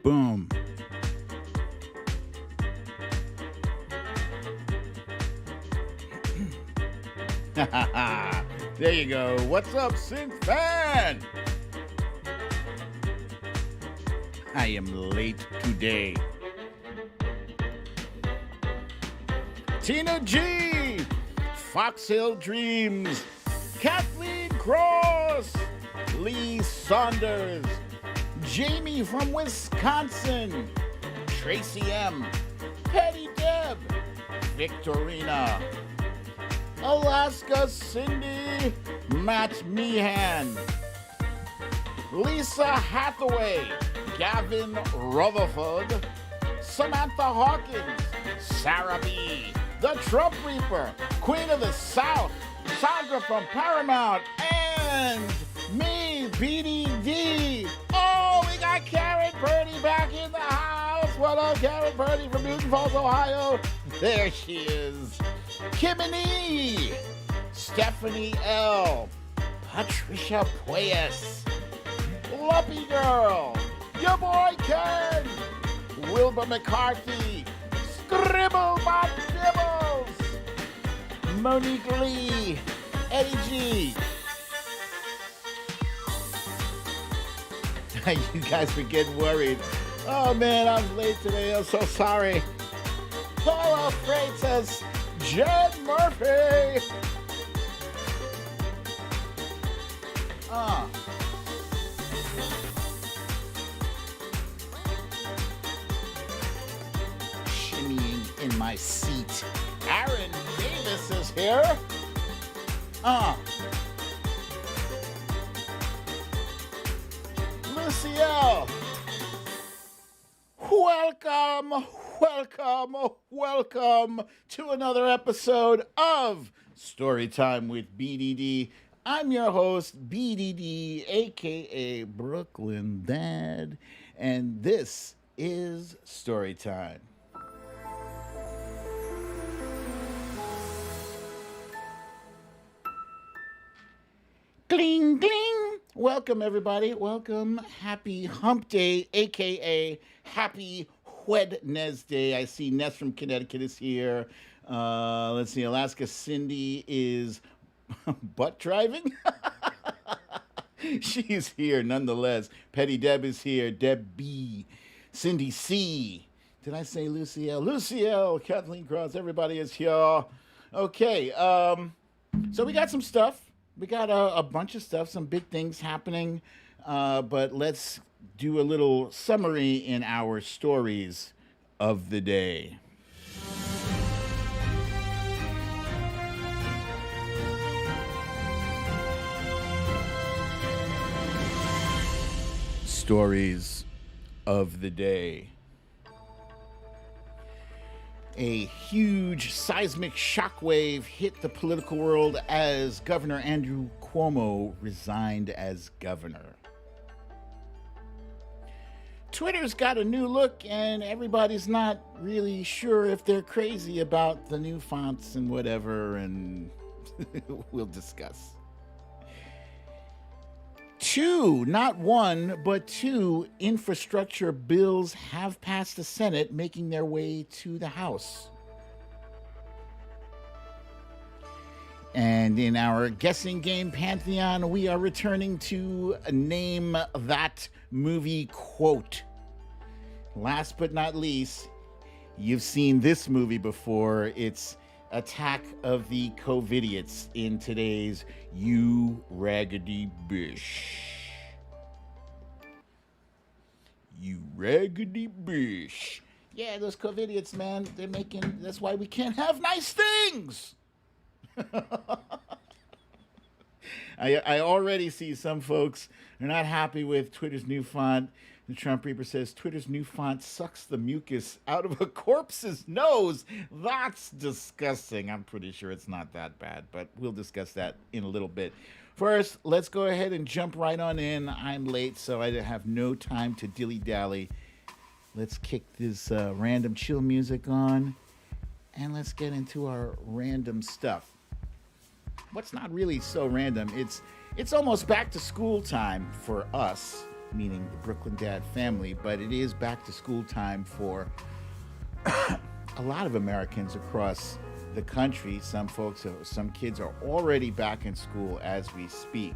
Boom. There you go. What's up, Synth Fan? I am late today. Tina G, Foxhill Dreams, Kathleen Cross, Lee Saunders, Jamie from Wisconsin, Tracy M, Petty Deb, Victorina, Alaska Cindy, Matt Meehan, Lisa Hathaway, Gavin Rutherford, Samantha Hawkins, Sarah B, The Trump Reaper, Queen of the South, Sandra from Paramount, and me, BDD. Oh, we got Karen Purdy back in the house. What up, Karen Purdy from Newton Falls, Ohio? There she is. Kimini, Stephanie L, Patricia Pueyas, Luppy Girl, your boy Ken, Wilbur McCarthy, Scribble My Nibbles, Monique Lee, Eddie G. You guys were getting worried. Oh man, I'm late today. I'm so sorry. Paula Freitas, Jen Murphy. Shimmying in my seat. Aaron Davis is here. Lucielle. Welcome to another episode of Storytime with BDD. I'm your host, BDD, aka Brooklyn Dad, and this is Storytime. Gling, gling. Welcome, everybody. Welcome. Happy Hump Day, a.k.a. Happy Wednesday. I see Ness from Connecticut is here. Let's see. Alaska Cindy is butt driving. She's here nonetheless. Petty Deb is here. Deb B. Cindy C. Did I say Lucielle? Lucielle. Kathleen Cross. Everybody is here. Okay. So we got some stuff. We got a bunch of stuff, some big things happening, but let's do a little summary in our stories of the day. Stories of the day. A huge seismic shockwave hit the political world as Governor Andrew Cuomo resigned as governor. Twitter's got a new look and everybody's not really sure if they're crazy about the new fonts and whatever, and we'll discuss. Two, not one, but two infrastructure bills have passed the Senate, making their way to the House. And in our guessing game pantheon, we are returning to Name That Movie Quote. Last but not least, you've seen this movie before. It's Attack of the Covidiots in today's You Raggedy Bish. You Raggedy Bish. Yeah, those Covidiots, man, they're making, that's why we can't have nice things. I already see some folks are not happy with Twitter's new font. The Trump Reaper says Twitter's new font sucks the mucus out of a corpse's nose. That's disgusting. I'm pretty sure it's not that bad, but we'll discuss that in a little bit. First, let's go ahead and jump right on in. I'm late, so I have no time to dilly-dally. Let's kick this random chill music on, and let's get into our random stuff. What's not really so random, it's almost back to school time for us. meaning the Brooklyn Dad family, but it is back to school time for a lot of Americans across the country. Some kids are already back in school as we speak.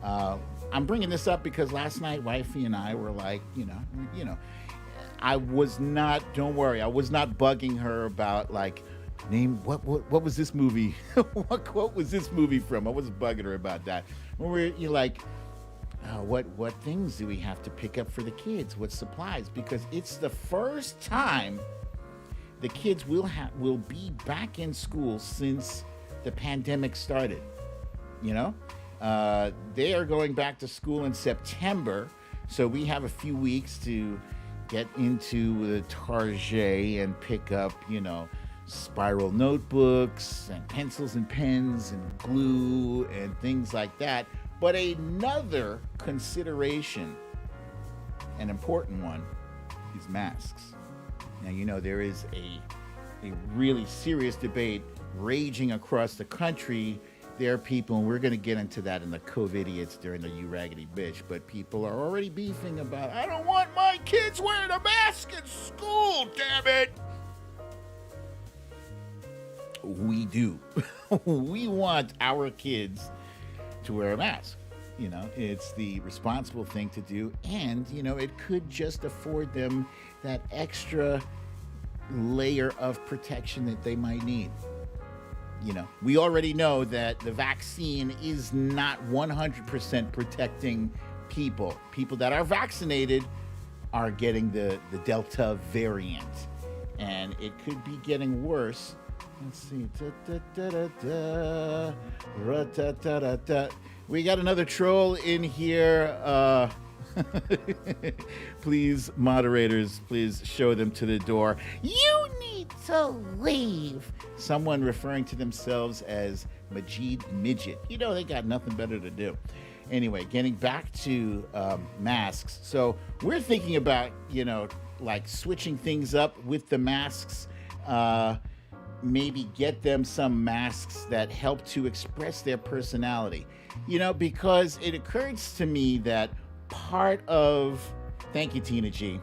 I'm bringing this up because last night, wifey and I were like, I was not. Don't worry, I was not bugging her about like, name what was this movie? what was this movie from? I wasn't bugging her about that. When you're like, what things do we have to pick up for the kids? What supplies? Because it's the first time the kids will be back in school since the pandemic started. They are going back to school in September, so we have a few weeks to get into the Target and pick up, spiral notebooks and pencils and pens and glue and things like that. But another consideration, an important one, is masks. Now, there is a really serious debate raging across the country. There are people, and we're going to get into that in the COVIDiots during the You Raggedy Bitch, but people are already beefing about, I don't want my kids wearing a mask in school, damn it. We do. We want our kids to wear a mask. It's the responsible thing to do, and, it could just afford them that extra layer of protection that they might need. We already know that the vaccine is not 100% protecting people. People that are vaccinated are getting the Delta variant, and it could be getting worse. Let's see. We got another troll in here. Please, moderators, please show them to the door. You need to leave. Someone referring to themselves as Majid Midget. They got nothing better to do. Anyway, getting back to masks. So we're thinking about, like switching things up with the masks. Maybe get them some masks that help to express their personality. Because it occurs to me that thank you, Tina G.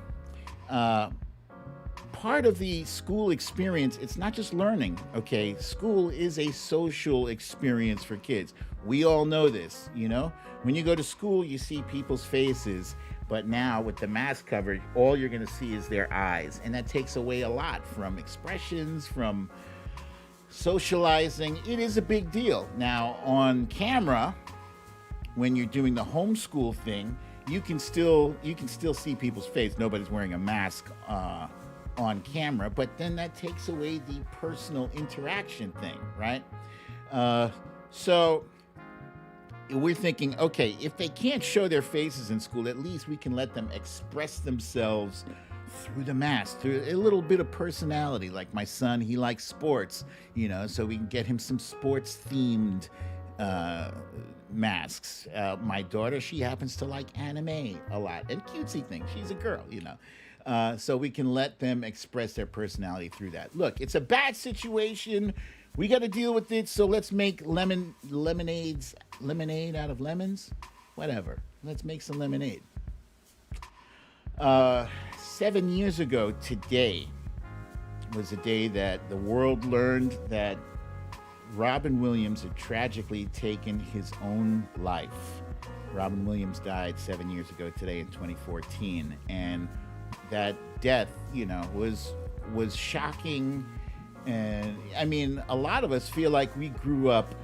Part of the school experience, it's not just learning, okay? School is a social experience for kids. We all know this, When you go to school, you see people's faces, but now with the mask coverage, all you're gonna see is their eyes. And that takes away a lot from expressions, from socializing. It is a big deal. Now, on camera, when you're doing the homeschool thing, you can still see people's face. Nobody's wearing a mask on camera, but then that takes away the personal interaction thing, right? So we're thinking, okay, if they can't show their faces in school, at least we can let them express themselves through the mask, through a little bit of personality. Like my son, he likes sports, so we can get him some sports themed masks. My daughter, she happens to like anime a lot and cutesy things. She's a girl, so we can let them express their personality through that. Look, it's a bad situation. We got to deal with it. So let's make lemonade out of lemons, whatever. Let's make some lemonade. 7 years ago today was the day that the world learned that Robin Williams had tragically taken his own life. Robin Williams died 7 years ago today in 2014, and that death, was shocking. And I mean, a lot of us feel like we grew up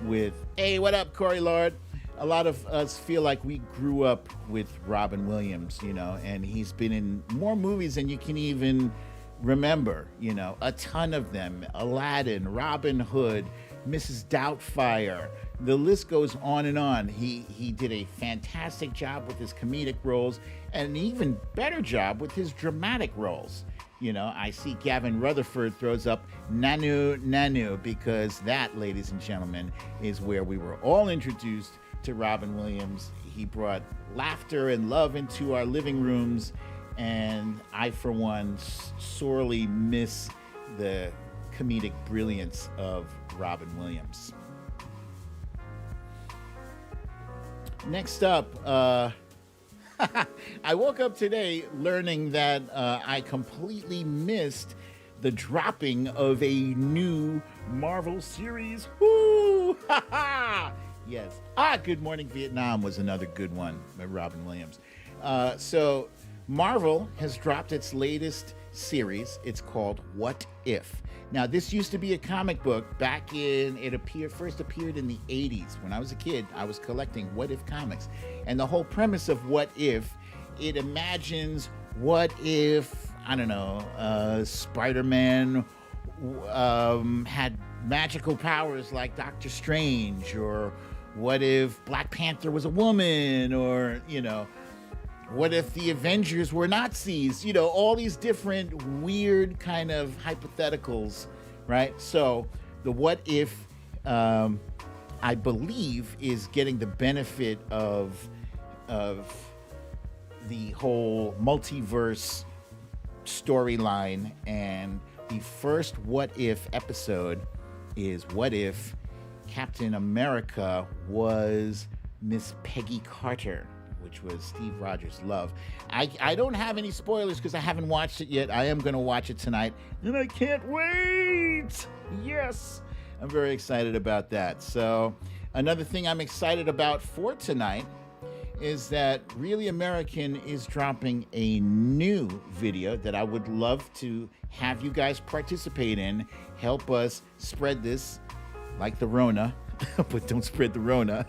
with, hey, what up, Corey Lord? A lot of us feel like we grew up with Robin Williams, and he's been in more movies than you can even remember, a ton of them. Aladdin, Robin Hood, Mrs. Doubtfire. The list goes on and on. He did a fantastic job with his comedic roles and an even better job with his dramatic roles. I see Gavin Rutherford throws up Nanu Nanu, because that, ladies and gentlemen, is where we were all introduced to Robin Williams. He brought laughter and love into our living rooms, and I, for one, sorely miss the comedic brilliance of Robin Williams. Next up, I woke up today learning that I completely missed the dropping of a new Marvel series. Woo! Ha ha! Yes. Good Morning Vietnam was another good one by Robin Williams. So Marvel has dropped its latest series. It's called What If. Now, this used to be a comic book back in, first appeared in the 80s. When I was a kid, I was collecting What If comics. And the whole premise of What If, it imagines what if, I don't know, Spider-Man had magical powers like Doctor Strange, or what if Black Panther was a woman, or, what if the Avengers were Nazis? All these different weird kind of hypotheticals, right? So the What If, I believe, is getting the benefit of the whole multiverse storyline. And the first What If episode is what if Captain America was Miss Peggy Carter, which was Steve Rogers' love. I don't have any spoilers because I haven't watched it yet. I am going to watch it tonight, and I can't wait. Yes, I'm very excited about that. So another thing I'm excited about for tonight is that Really American is dropping a new video that I would love to have you guys participate in. Help us spread this like the Rona. But don't spread the Rona.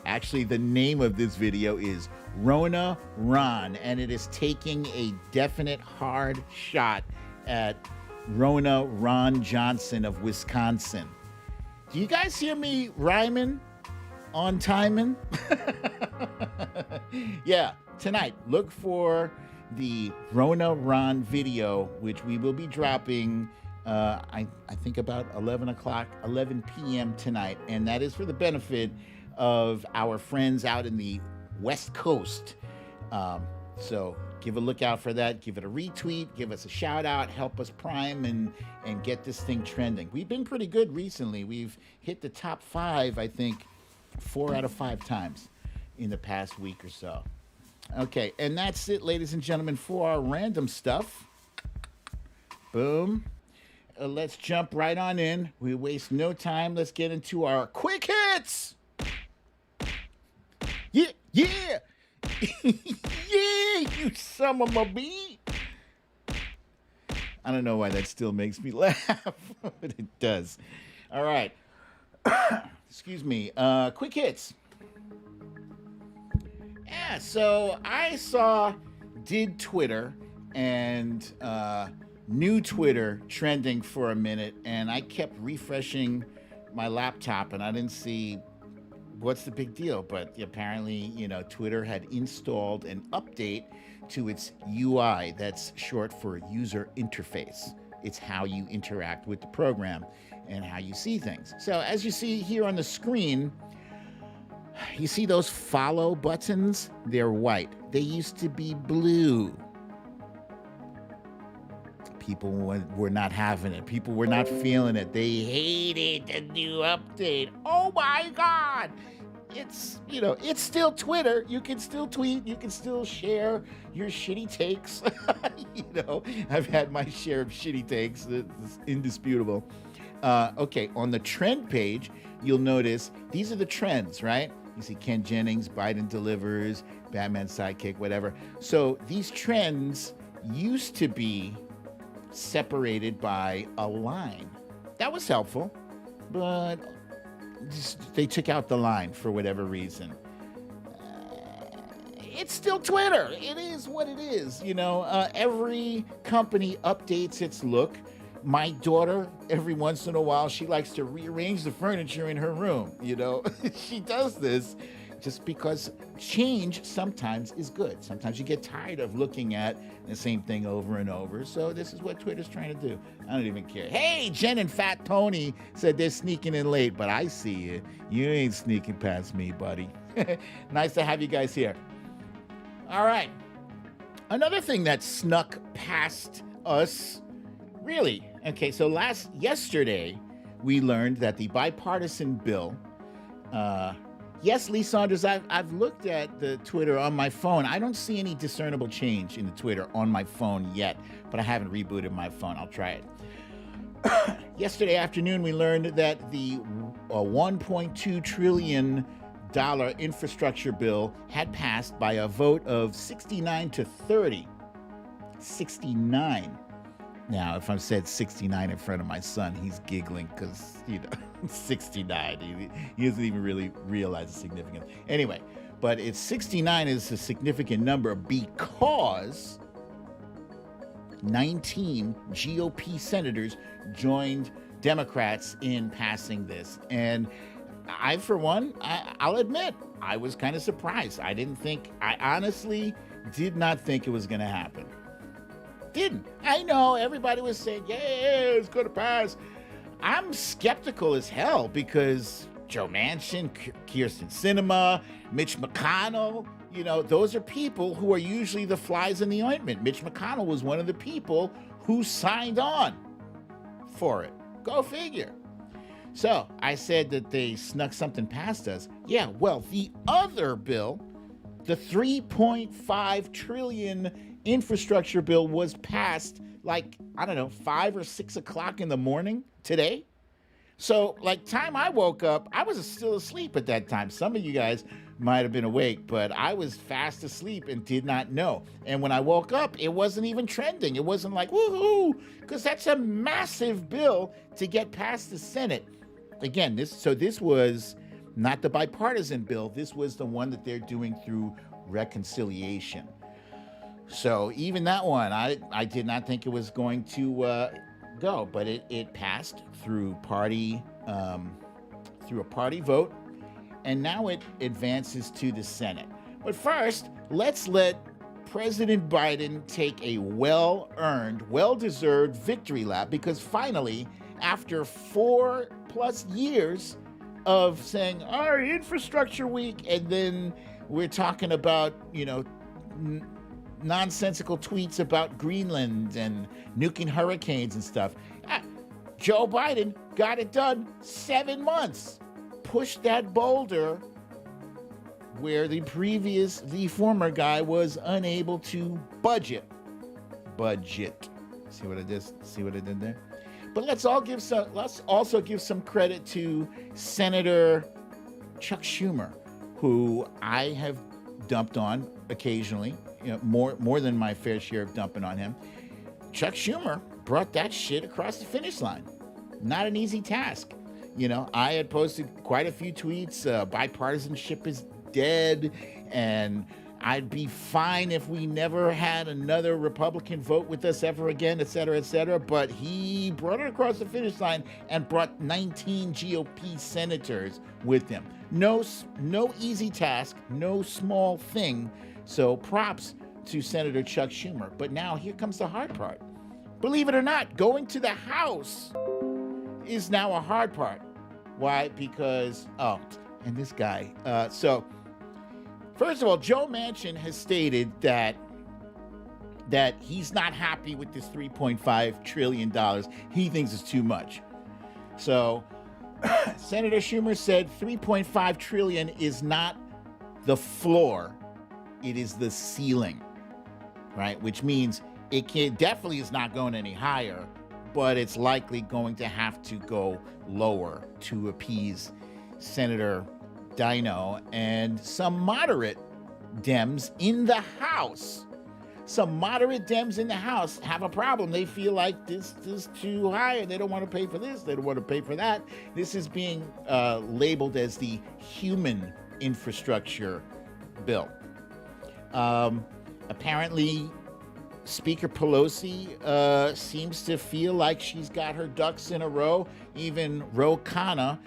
Actually, the name of this video is Rona Ron, and it is taking a definite hard shot at Rona Ron Johnson of Wisconsin. Do you guys hear me rhyming on timing? Yeah, tonight, look for the Rona Ron video, which we will be dropping I think about 11 p.m. tonight. And that is for the benefit of our friends out in the West Coast. So give a look out for that. Give it a retweet. Give us a shout out. Help us prime and get this thing trending. We've been pretty good recently. We've hit the top 5, I think, 4 out of 5 times in the past week or so. Okay, and that's it, ladies and gentlemen, for our random stuff. Boom. Let's jump right on in. We waste no time. Let's get into our quick hits. Yeah, yeah. Yeah, you son of a bee. I don't know why that still makes me laugh, but it does. All right. Excuse me. Quick hits. Yeah, so I did Twitter and new Twitter trending for a minute, and I kept refreshing my laptop and I didn't see what's the big deal. But apparently, Twitter had installed an update to its UI. That's short for user interface. It's how you interact with the program and how you see things. So as you see here on the screen, you see those follow buttons? They're white. They used to be blue. People were not having it. People were not feeling it. They hated the new update. Oh my God. It's still Twitter. You can still tweet. You can still share your shitty takes. I've had my share of shitty takes. It's indisputable. Okay, on the trend page, you'll notice these are the trends, right? You see Ken Jennings, Biden delivers, Batman sidekick, whatever. So these trends used to be separated by a line. That was helpful, but they took out the line for whatever reason. It's still Twitter. It is what it is. Every company updates its look. My daughter, every once in a while, she likes to rearrange the furniture in her room. She does this just because change sometimes is good. Sometimes you get tired of looking at the same thing over and over. So this is what Twitter's trying to do. I don't even care. Hey, Jen and Fat Tony said they're sneaking in late, but I see you. You ain't sneaking past me, buddy. Nice to have you guys here. All right. Another thing that snuck past us, really. Okay, so yesterday, we learned that the bipartisan bill Yes, Lee Saunders, I've looked at the Twitter on my phone. I don't see any discernible change in the Twitter on my phone yet, but I haven't rebooted my phone. I'll try it. Yesterday afternoon, we learned that the $1.2 trillion infrastructure bill had passed by a vote of 69 to 30. 69. Now, if I said 69 in front of my son, he's giggling because, 69. He doesn't even really realize the significance. Anyway, but 69 is a significant number because 19 GOP senators joined Democrats in passing this. And I, for one, I'll admit, I was kind of surprised. I honestly did not think it was going to happen. Didn't. I know everybody was saying, yeah, it's going to pass. I'm skeptical as hell because Joe Manchin, Kyrsten Sinema, Mitch McConnell, those are people who are usually the flies in the ointment. Mitch McConnell was one of the people who signed on for it. Go figure. So I said that they snuck something past us. Yeah, well, the other bill, the $3.5 trillion infrastructure bill, was passed 5 or 6 o'clock in the morning today. So, time I woke up, I was still asleep at that time. Some of you guys might have been awake, but I was fast asleep and did not know. And when I woke up, it wasn't even trending. It wasn't like, woohoo, because that's a massive bill to get past the Senate. Again, this was not the bipartisan bill. This was the one that they're doing through reconciliation. So even that one, I did not think it was going to go, but it passed through a party vote, and now it advances to the Senate. But first, let's let President Biden take a well-earned, well-deserved victory lap, because finally, after 4+ years of saying, our infrastructure week, and then we're talking about, nonsensical tweets about Greenland and nuking hurricanes and stuff. Joe Biden got it done 7 months. Pushed that boulder where the former guy was unable to budget. See what I did there? But let's also give some credit to Senator Chuck Schumer, who I have dumped on occasionally, more than my fair share of dumping on him. Chuck Schumer brought that shit across the finish line. Not an easy task. I had posted quite a few tweets. Bipartisanship is dead, and I'd be fine if we never had another Republican vote with us ever again, et cetera, et cetera. But he brought it across the finish line and brought 19 GOP senators with him. No easy task, no small thing. So props to Senator Chuck Schumer. But now here comes the hard part. Believe it or not, going to the House is now a hard part. Why? Because, and this guy. So, first of all, Joe Manchin has stated that he's not happy with this $3.5 trillion. He thinks it's too much. So, Senator Schumer said $3.5 trillion is not the floor. It is the ceiling, right? Which means it definitely is not going any higher, but it's likely going to have to go lower to appease Senator Dino and some moderate Dems in the House. Some moderate Dems in the House have a problem. They feel like this is too high and they don't want to pay for this. They don't want to pay for that. This is being labeled as the human infrastructure bill. Apparently, Speaker Pelosi seems to feel like she's got her ducks in a row. Even Ro Khanna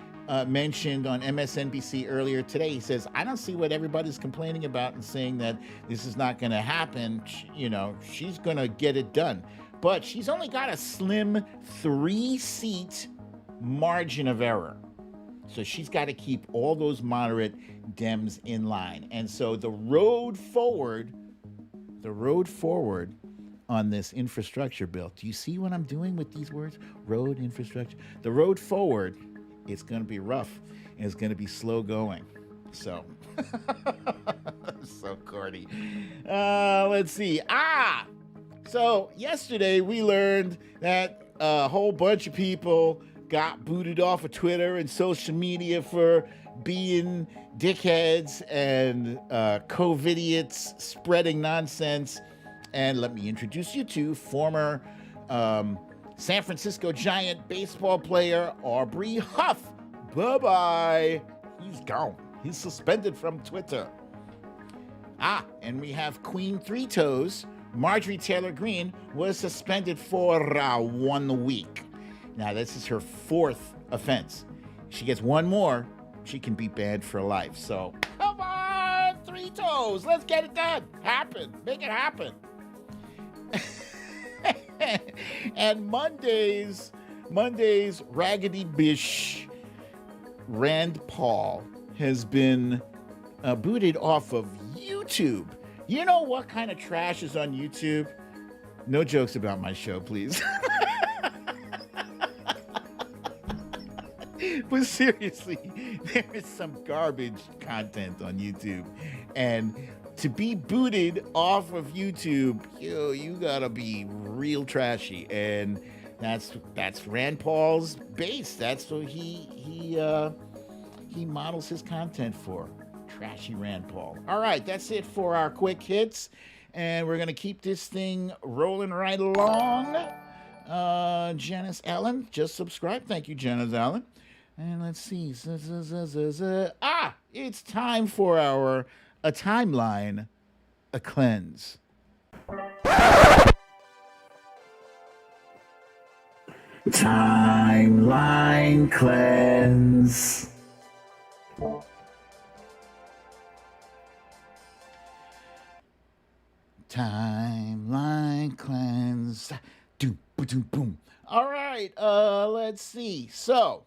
mentioned on MSNBC earlier today, he says, I don't see what everybody's complaining about and saying that this is not going to happen. She's going to get it done. But she's only got a slim 3-seat margin of error. So she's got to keep all those moderate Dems in line. And so the road forward on this infrastructure bill. Do you see what I'm doing with these words? Road, infrastructure. The road forward, it's going to be rough and it's going to be slow going. So, so corny. Let's see. So yesterday we learned that a whole bunch of people got booted off of Twitter and social media for being dickheads and COVIDiots spreading nonsense. And let me introduce you to former San Francisco Giant baseball player Aubrey Huff. Bye-bye. He's gone. He's suspended from Twitter. And we have Queen Three Toes. Marjorie Taylor Greene was suspended for 1 week. Now, this is her 4th offense. If she gets one more, she can be banned for life. So, come on, Three Toes. Let's get it done. Happen. Make it happen. And Monday's Raggedy Bish Rand Paul has been booted off of YouTube. You know what kind of trash is on YouTube? No jokes about my show, please. But seriously, there is some garbage content on YouTube. And to be booted off of YouTube, you gotta be real trashy. And that's Rand Paul's base. That's what he models his content for. Trashy Rand Paul. All right, that's it for our quick hits. And we're going to keep this thing rolling right along. Janice Allen, just subscribe. Thank you, Janice Allen. And let's see. It's time for our A Timeline, A Cleanse. Timeline Cleanse. Timeline cleanse. Doom, boom, boom. All right, let's see. So,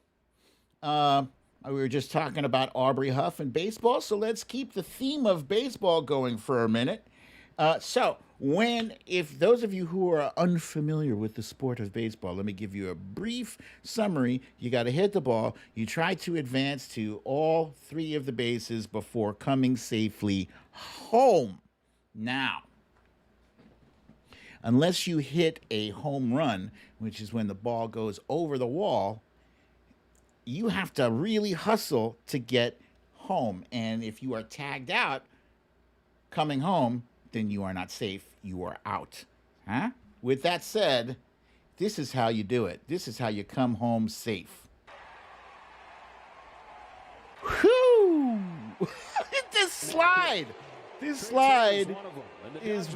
we were just talking about Aubrey Huff and baseball, so let's keep the theme of baseball going for a minute. If those of you who are unfamiliar with the sport of baseball, let me give you a brief summary. You got to hit the ball. You try to advance to all 3 of the bases before coming safely home. Now, unless you hit a home run, which is when the ball goes over the wall, you have to really hustle to get home. And if you are tagged out coming home, then you are not safe. You are out. With that said, this is how you do it. This is how you come home safe. Whew! This slide! This slide is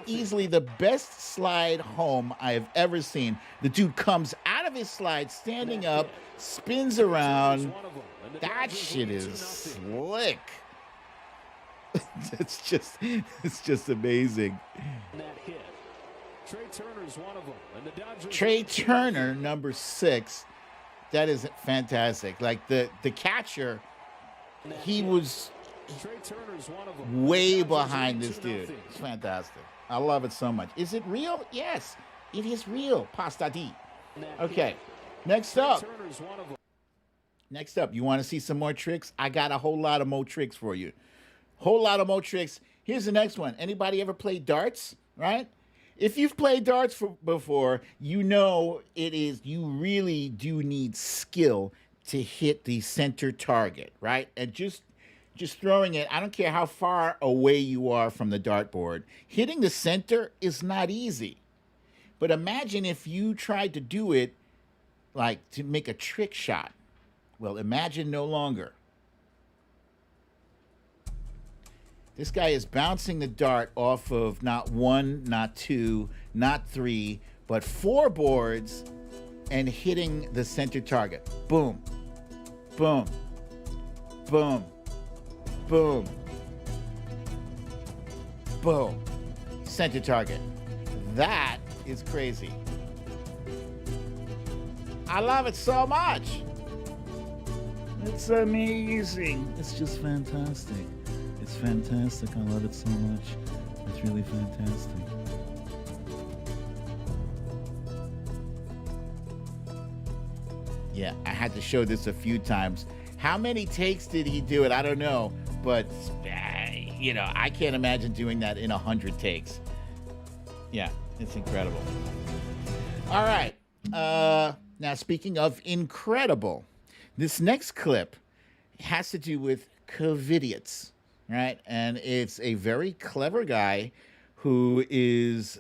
easily the best slide home I have ever seen. The dude comes out of his slide, standing up, spins around. That shit is slick. It's just amazing. Trey Turner, number 6. That is fantastic. Like the catcher, he was way behind this dude. It's fantastic. I love it so much. Is it real? Yes, it is real. Pasta D. Okay, next up, you want to see some more tricks? I got a whole lot of more tricks for you. Here's the next one. Anybody ever played darts, right? If you've played darts before, you know you really do need skill to hit the center target, right? And just throwing it, I don't care how far away you are from the dartboard, hitting the center is not easy. But imagine if you tried to do it like to make a trick shot. Well, imagine no longer. This guy is bouncing the dart off of not 1, not 2, not 3, but 4 boards and hitting the center target. Boom, boom, boom, boom, boom. Center target. That is crazy. I love it so much. It's amazing. It's just fantastic. It's fantastic. I love it so much. It's really fantastic. Yeah, I had to show this a few times. How many takes did he do it? I don't know, but I can't imagine doing that in 100 takes. Yeah, it's incredible. All right. Now, speaking of incredible, this next clip has to do with COVIDiots, right? And it's a very clever guy who is,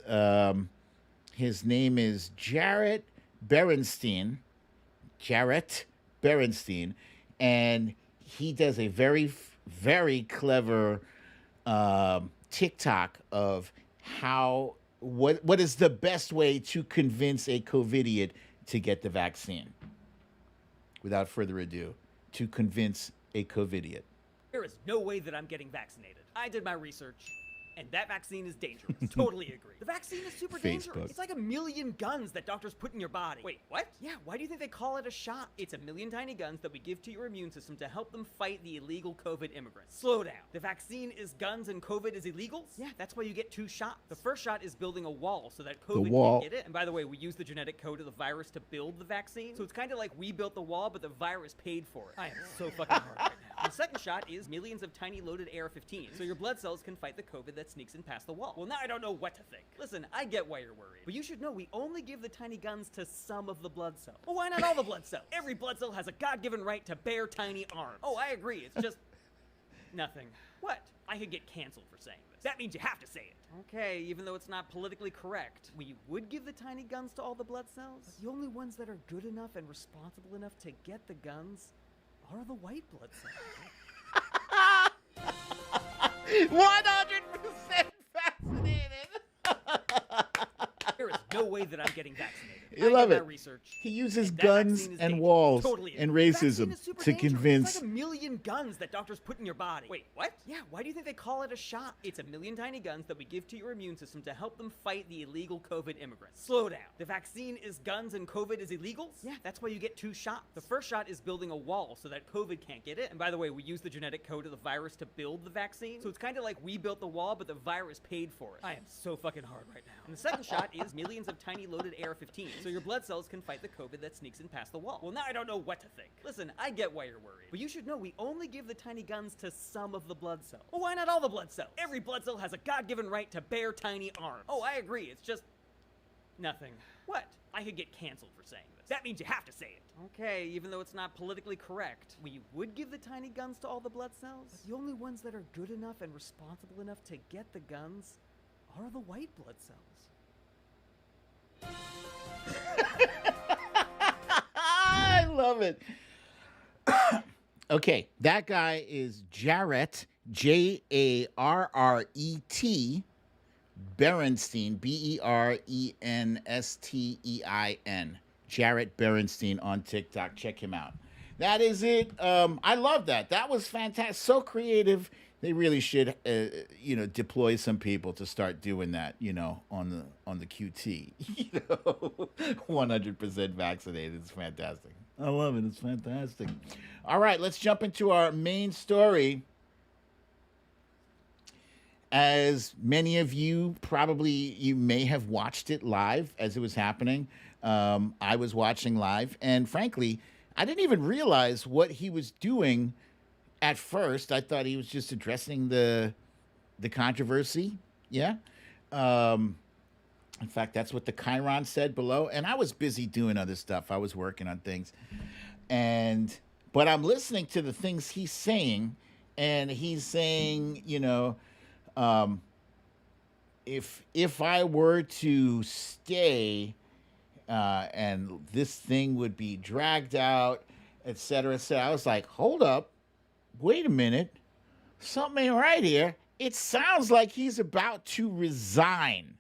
his name is Jarrett Berenstein, and he does a very, very clever TikTok of what is the best way to convince a COVIDiot to get the vaccine. Without further ado, to convince a COVIDiot. There is no way that I'm getting vaccinated. I did my research, and that vaccine is dangerous. Totally agree. The vaccine is super dangerous. It's like a million guns that doctors put in your body. Wait, what? Yeah, why do you think they call it a shot? It's a million tiny guns that we give to your immune system to help them fight the illegal COVID immigrants. Slow down. The vaccine is guns and COVID is illegals? Yeah, that's why you get 2 shots. The first shot is building a wall so that COVID can't get it. And by the way, we use the genetic code of the virus to build the vaccine. So it's kind of like we built the wall, but the virus paid for it. I am so fucking hard right now. The second shot is millions of tiny loaded AR-15s, so your blood cells can fight the COVID that sneaks in past the wall. Well, now I don't know what to think. Listen, I get why you're worried, but you should know we only give the tiny guns to some of the blood cells. Well, why not all the blood cells? Every blood cell has a God-given right to bear tiny arms. Oh, I agree. It's just nothing. What? I could get canceled for saying this. That means you have to say it. Okay, even though it's not politically correct. We would give the tiny guns to all the blood cells, but the only ones that are good enough and responsible enough to get the guns are the white blood cells. 100% vaccinated. There is no way that I'm getting vaccinated. You love it. Research, he uses guns and walls and racism to convince. It's like a million guns that doctors put in your body. Wait, what? Yeah, why do you think they call it a shot? It's a million tiny guns that we give to your immune system to help them fight the illegal COVID immigrants. Slow down. The vaccine is guns and COVID is illegals? Yeah, that's why you get 2 shots. The first shot is building a wall so that COVID can't get it. And by the way, we use the genetic code of the virus to build the vaccine. So it's kind of like we built the wall, but the virus paid for it. I am so fucking hard right now. And the second shot is millions of tiny loaded AR-15s, so your blood cells can fight the COVID that sneaks in past the wall. Well, now I don't know what to think. Listen, I get why you're worried, but you should know we only give the tiny guns to some of the blood cells. Well, why not all the blood cells? Every blood cell has a God-given right to bear tiny arms. Oh, I agree. It's just nothing. What? I could get canceled for saying this. That means you have to say it. Okay, even though it's not politically correct. We would give the tiny guns to all the blood cells, but the only ones that are good enough and responsible enough to get the guns are the white blood cells. I love it. Okay, that guy is Jarrett, Jarret Berenstein, Berenstein. Jarrett Berenstein on TikTok. Check him out. That is it. I love that. That was fantastic. So creative. They really should, deploy some people to start doing that, on the QT. 100% vaccinated. It's fantastic. I love it. It's fantastic. All right, let's jump into our main story. As many of you you may have watched it live as it was happening. I was watching live, and frankly, I didn't even realize what he was doing. At first, I thought he was just addressing the controversy. Yeah. In fact, that's what the Chiron said below. And I was busy doing other stuff. I was working on things. But I'm listening to the things he's saying, and he's saying, if I were to stay, and this thing would be dragged out, et cetera, et cetera. I was like, hold up. Wait a minute, something ain't right here. It sounds like he's about to resign.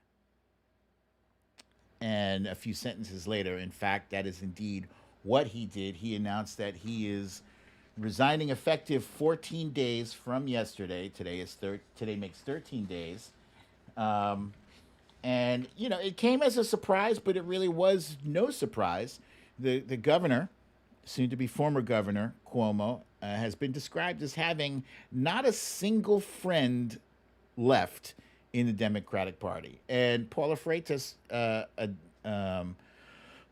And a few sentences later, in fact, that is indeed what he did. He announced that he is resigning effective 14 days from yesterday. Today makes 13 days. And, it came as a surprise, but it really was no surprise. The governor, soon to be former governor, Cuomo, has been described as having not a single friend left in the Democratic Party. And Paula Freitas,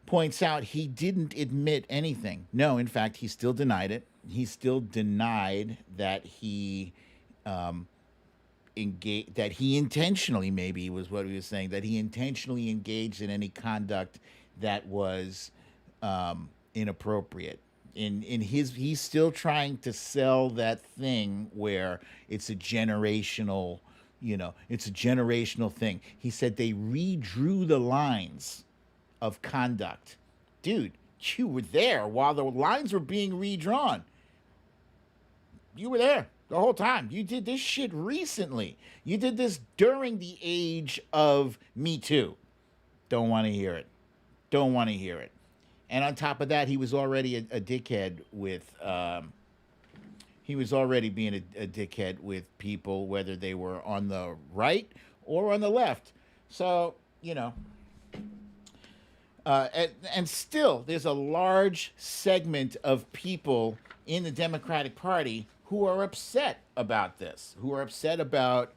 points out he didn't admit anything. No, in fact, he still denied it. He still denied that he that he intentionally, maybe was what he was saying, that he intentionally engaged in any conduct that was inappropriate. In his, he's still trying to sell that thing where it's a generational, it's a generational thing. He said they redrew the lines of conduct. Dude, you were there while the lines were being redrawn. You were there the whole time. You did this shit recently. You did this during the age of Me Too. Don't want to hear it. Don't want to hear it. And on top of that, he was already a dickhead with. He was already being a dickhead with people, whether they were on the right or on the left. So and still, there's a large segment of people in the Democratic Party who are upset about this, who are upset about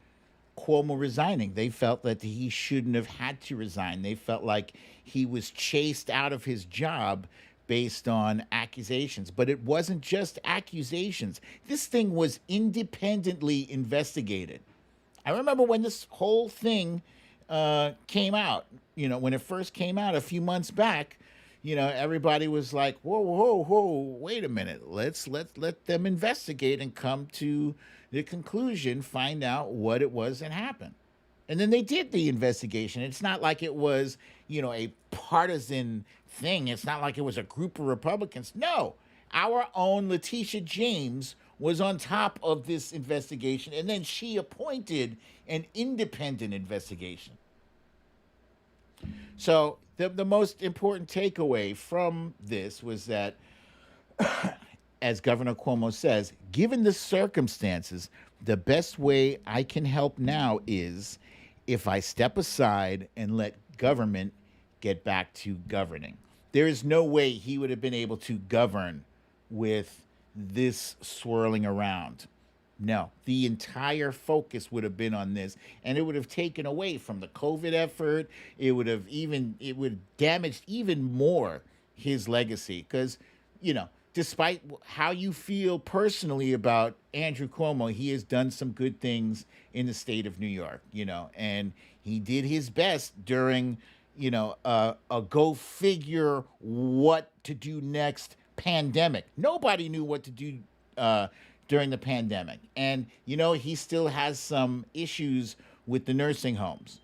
Cuomo resigning. They felt that he shouldn't have had to resign. They felt like he was chased out of his job based on accusations. But it wasn't just accusations. This thing was independently investigated. I remember when this whole thing came out, when it first came out a few months back, everybody was like, whoa, whoa, whoa, wait a minute. Let them investigate and come to the conclusion, find out what it was that happened. And then they did the investigation. It's not like it was, a partisan thing. It's not like it was a group of Republicans. No, our own Letitia James was on top of this investigation, and then she appointed an independent investigation. So the most important takeaway from this was that, as Governor Cuomo says, given the circumstances, the best way I can help now is if I step aside and let government get back to governing. There is no way he would have been able to govern with this swirling around. No, the entire focus would have been on this, and it would have taken away from the COVID effort. It would have damaged even more his legacy. Because, despite how you feel personally about Andrew Cuomo, he has done some good things in the state of New York, and he did his best during, a go figure what to do next pandemic. Nobody knew what to do during the pandemic. And, he still has some issues with the nursing homes.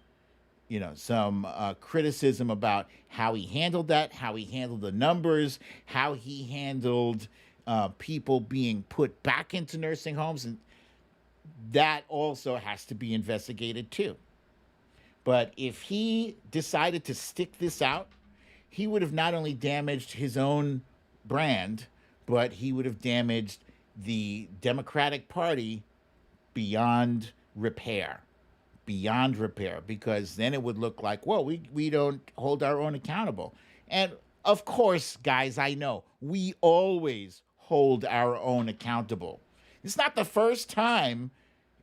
Some criticism about how he handled that, how he handled the numbers, how he handled people being put back into nursing homes. And that also has to be investigated too. But if he decided to stick this out, he would have not only damaged his own brand, but he would have damaged the Democratic Party beyond repair. Beyond repair, because then it would look like, well, we don't hold our own accountable. And of course, guys, I know we always hold our own accountable. It's not the first time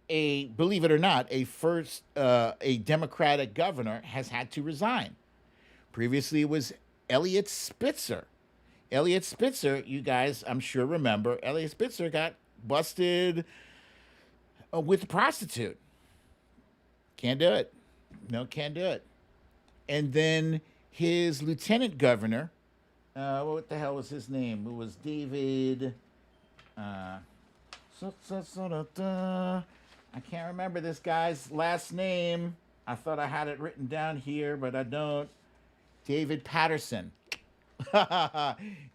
believe it or not, a Democratic governor has had to resign. Previously, it was Eliot Spitzer. Eliot Spitzer, you guys, I'm sure remember, Eliot Spitzer got busted with a prostitute. Can't do it. No, can't do it. And then his lieutenant governor, what the hell was his name? It was David. I can't remember this guy's last name. I thought I had it written down here, but I don't. David Patterson.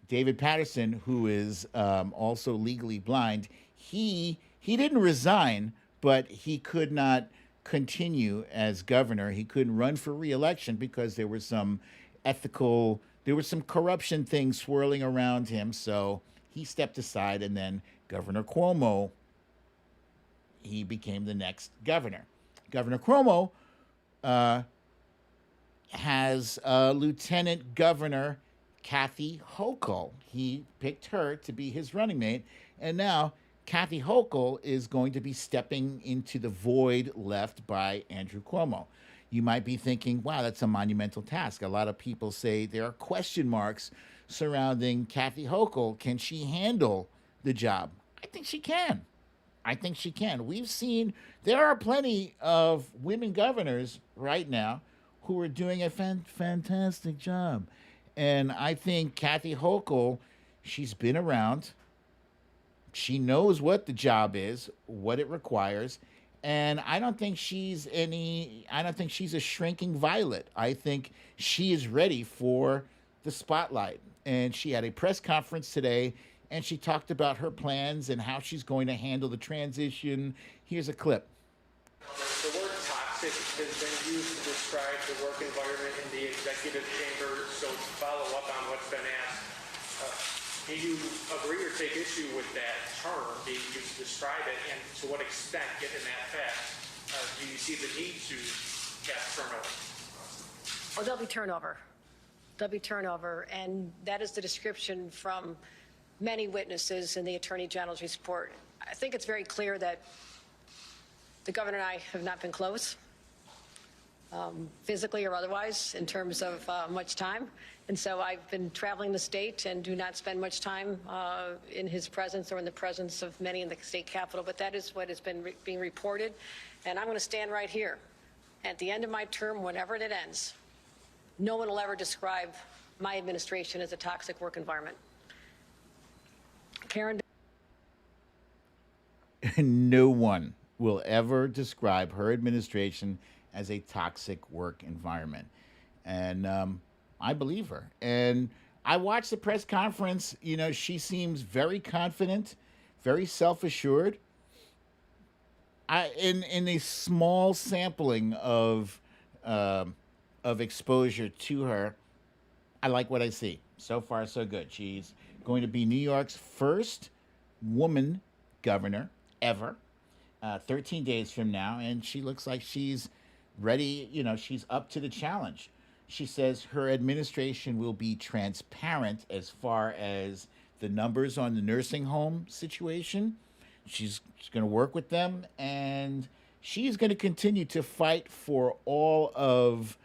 David Patterson, who is also legally blind, he didn't resign, but he could not continue as governor. He couldn't run for re-election because there was some corruption things swirling around him. So he stepped aside, and then Governor Cuomo, he became the next governor. Governor Cuomo has Lieutenant Governor Kathy Hochul. He picked her to be his running mate, and now Kathy Hochul is going to be stepping into the void left by Andrew Cuomo. You might be thinking, wow, that's a monumental task. A lot of people say there are question marks surrounding Kathy Hochul. Can she handle the job? I think she can. I think she can. We've seen there are plenty of women governors right now who are doing a fantastic job. And I think Kathy Hochul, she's been around. She knows what the job is, what it requires, and I don't think she's a shrinking violet. I think she is ready for the spotlight. And she had a press conference today and she talked about her plans and how she's going to handle the transition. Here's a clip. The word toxic has been used to describe the work environment in the executive chamber. So to follow up on what's been asked, do you agree or take issue with that term being used to describe it? And to what extent, given that fact, do you see the need to have turnover? Oh, there'll be turnover. There'll be turnover. And that is the description from many witnesses in the Attorney General's report. I think it's very clear that the governor and I have not been close, physically or otherwise, in terms of much time. And so I've been traveling the state and do not spend much time in his presence or in the presence of many in the state capitol. But that is what has been being reported. And I'm going to stand right here. At the end of my term, whenever it ends, no one will ever describe my administration as a toxic work environment. Karen. No one will ever describe her administration as a toxic work environment. And I believe her. And I watched the press conference. You know, she seems very confident, very self-assured. In a small sampling of exposure to her, I like what I see. So far, so good. She's going to be New York's first woman governor ever, 13 days from now, and she looks like she's ready. You know, she's up to the challenge. She says her administration will be transparent as far as the numbers on the nursing home situation. She's going to work with them, and she's going to continue to fight for all of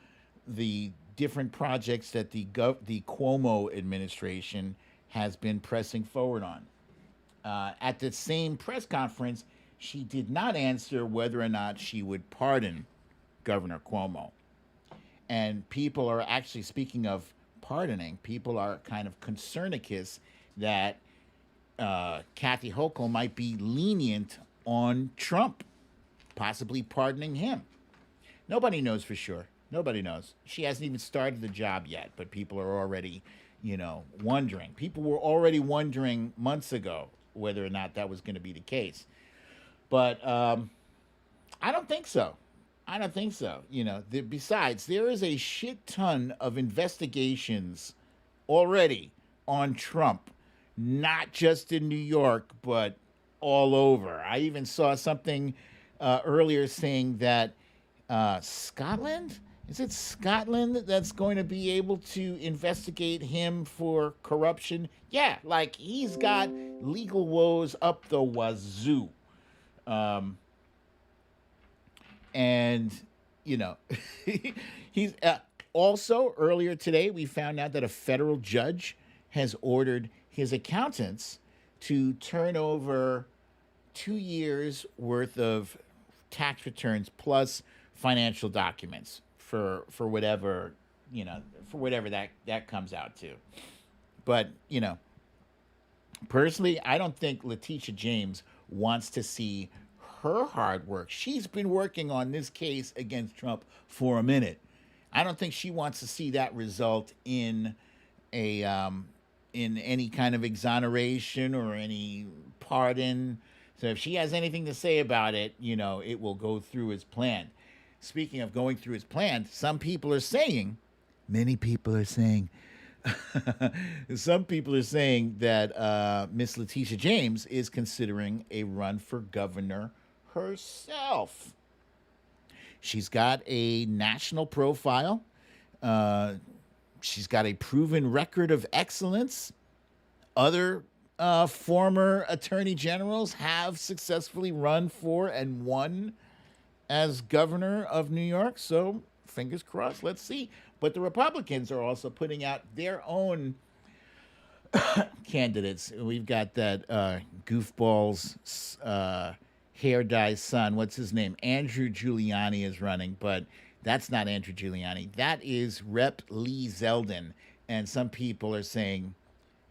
the different projects that the Cuomo administration has been pressing forward on. At the same press conference, she did not answer whether or not she would pardon Governor Cuomo. And people are actually, speaking of pardoning, people are kind of concernicus that Kathy Hochul might be lenient on Trump, possibly pardoning him. Nobody knows for sure. Nobody knows. She hasn't even started the job yet, but people are already, wondering. People were already wondering months ago whether or not that was going to be the case. But I don't think so. I don't think so. Besides, there is a shit ton of investigations already on Trump, not just in New York, but all over. I even saw something earlier saying that Scotland, is it Scotland that's going to be able to investigate him for corruption? Yeah, like he's got legal woes up the wazoo. And, he's also earlier today, we found out that a federal judge has ordered his accountants to turn over 2 years worth of tax returns plus financial documents for whatever, for whatever that comes out to. But, personally, I don't think Letitia James wants to see her hard work. She's been working on this case against Trump for a minute. I don't think she wants to see that result in in any kind of exoneration or any pardon. So if she has anything to say about it, it will go through as planned. Speaking of going through as planned, many people are saying some people are saying that Miss Letitia James is considering a run for governor herself. She's got a national profile. She's got a proven record of excellence. Other former attorney generals have successfully run for and won as governor of New York. So Fingers crossed. Let's see. But the Republicans are also putting out their own candidates. We've got that goofball's hair dye son. What's his name? Andrew Giuliani is running, but that's not Andrew Giuliani. That is Rep. Lee Zeldin. And some people are saying,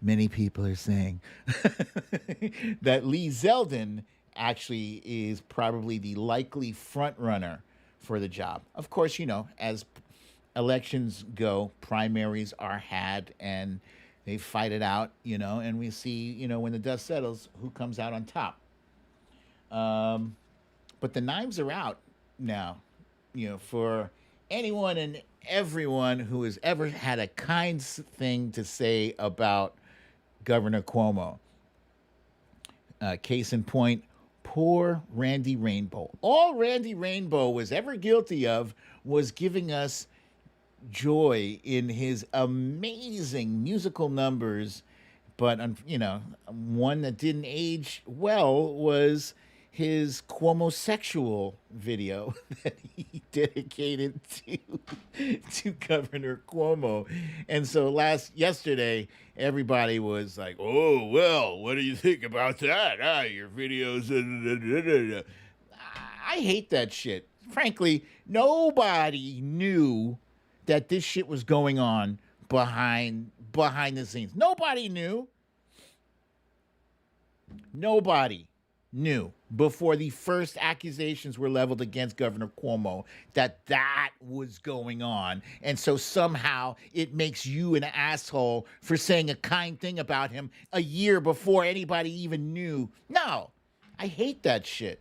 many people are saying, that Lee Zeldin actually is probably the likely front runner for the job. Of course, as elections go, primaries are had and they fight it out, and we see, when the dust settles, who comes out on top. But the knives are out now, for anyone and everyone who has ever had a kind thing to say about Governor Cuomo. Case in point, poor Randy Rainbow. All Randy Rainbow was ever guilty of was giving us joy in his amazing musical numbers, but one that didn't age well was his Cuomo-sexual video that he dedicated to Governor Cuomo. And so yesterday, everybody was like, "Oh, well, what do you think about that? Your videos." I hate that shit. Frankly, nobody knew that this shit was going on behind the scenes. Nobody knew. Nobody knew before the first accusations were leveled against Governor Cuomo that was going on. And so somehow it makes you an asshole for saying a kind thing about him a year before anybody even knew. No, I hate that shit.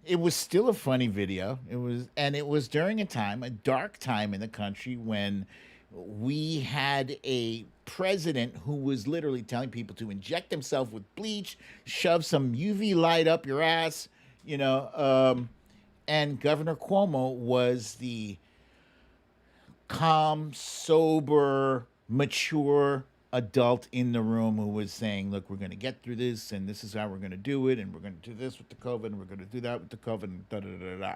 It was still a funny video. It was during a dark time in the country when we had a president who was literally telling people to inject themselves with bleach, shove some UV light up your ass, and Governor Cuomo was the calm, sober, mature adult in the room who was saying, look, we're going to get through this, and this is how we're going to do it, and we're going to do this with the COVID, and we're going to do that with the COVID, and da-da-da-da-da.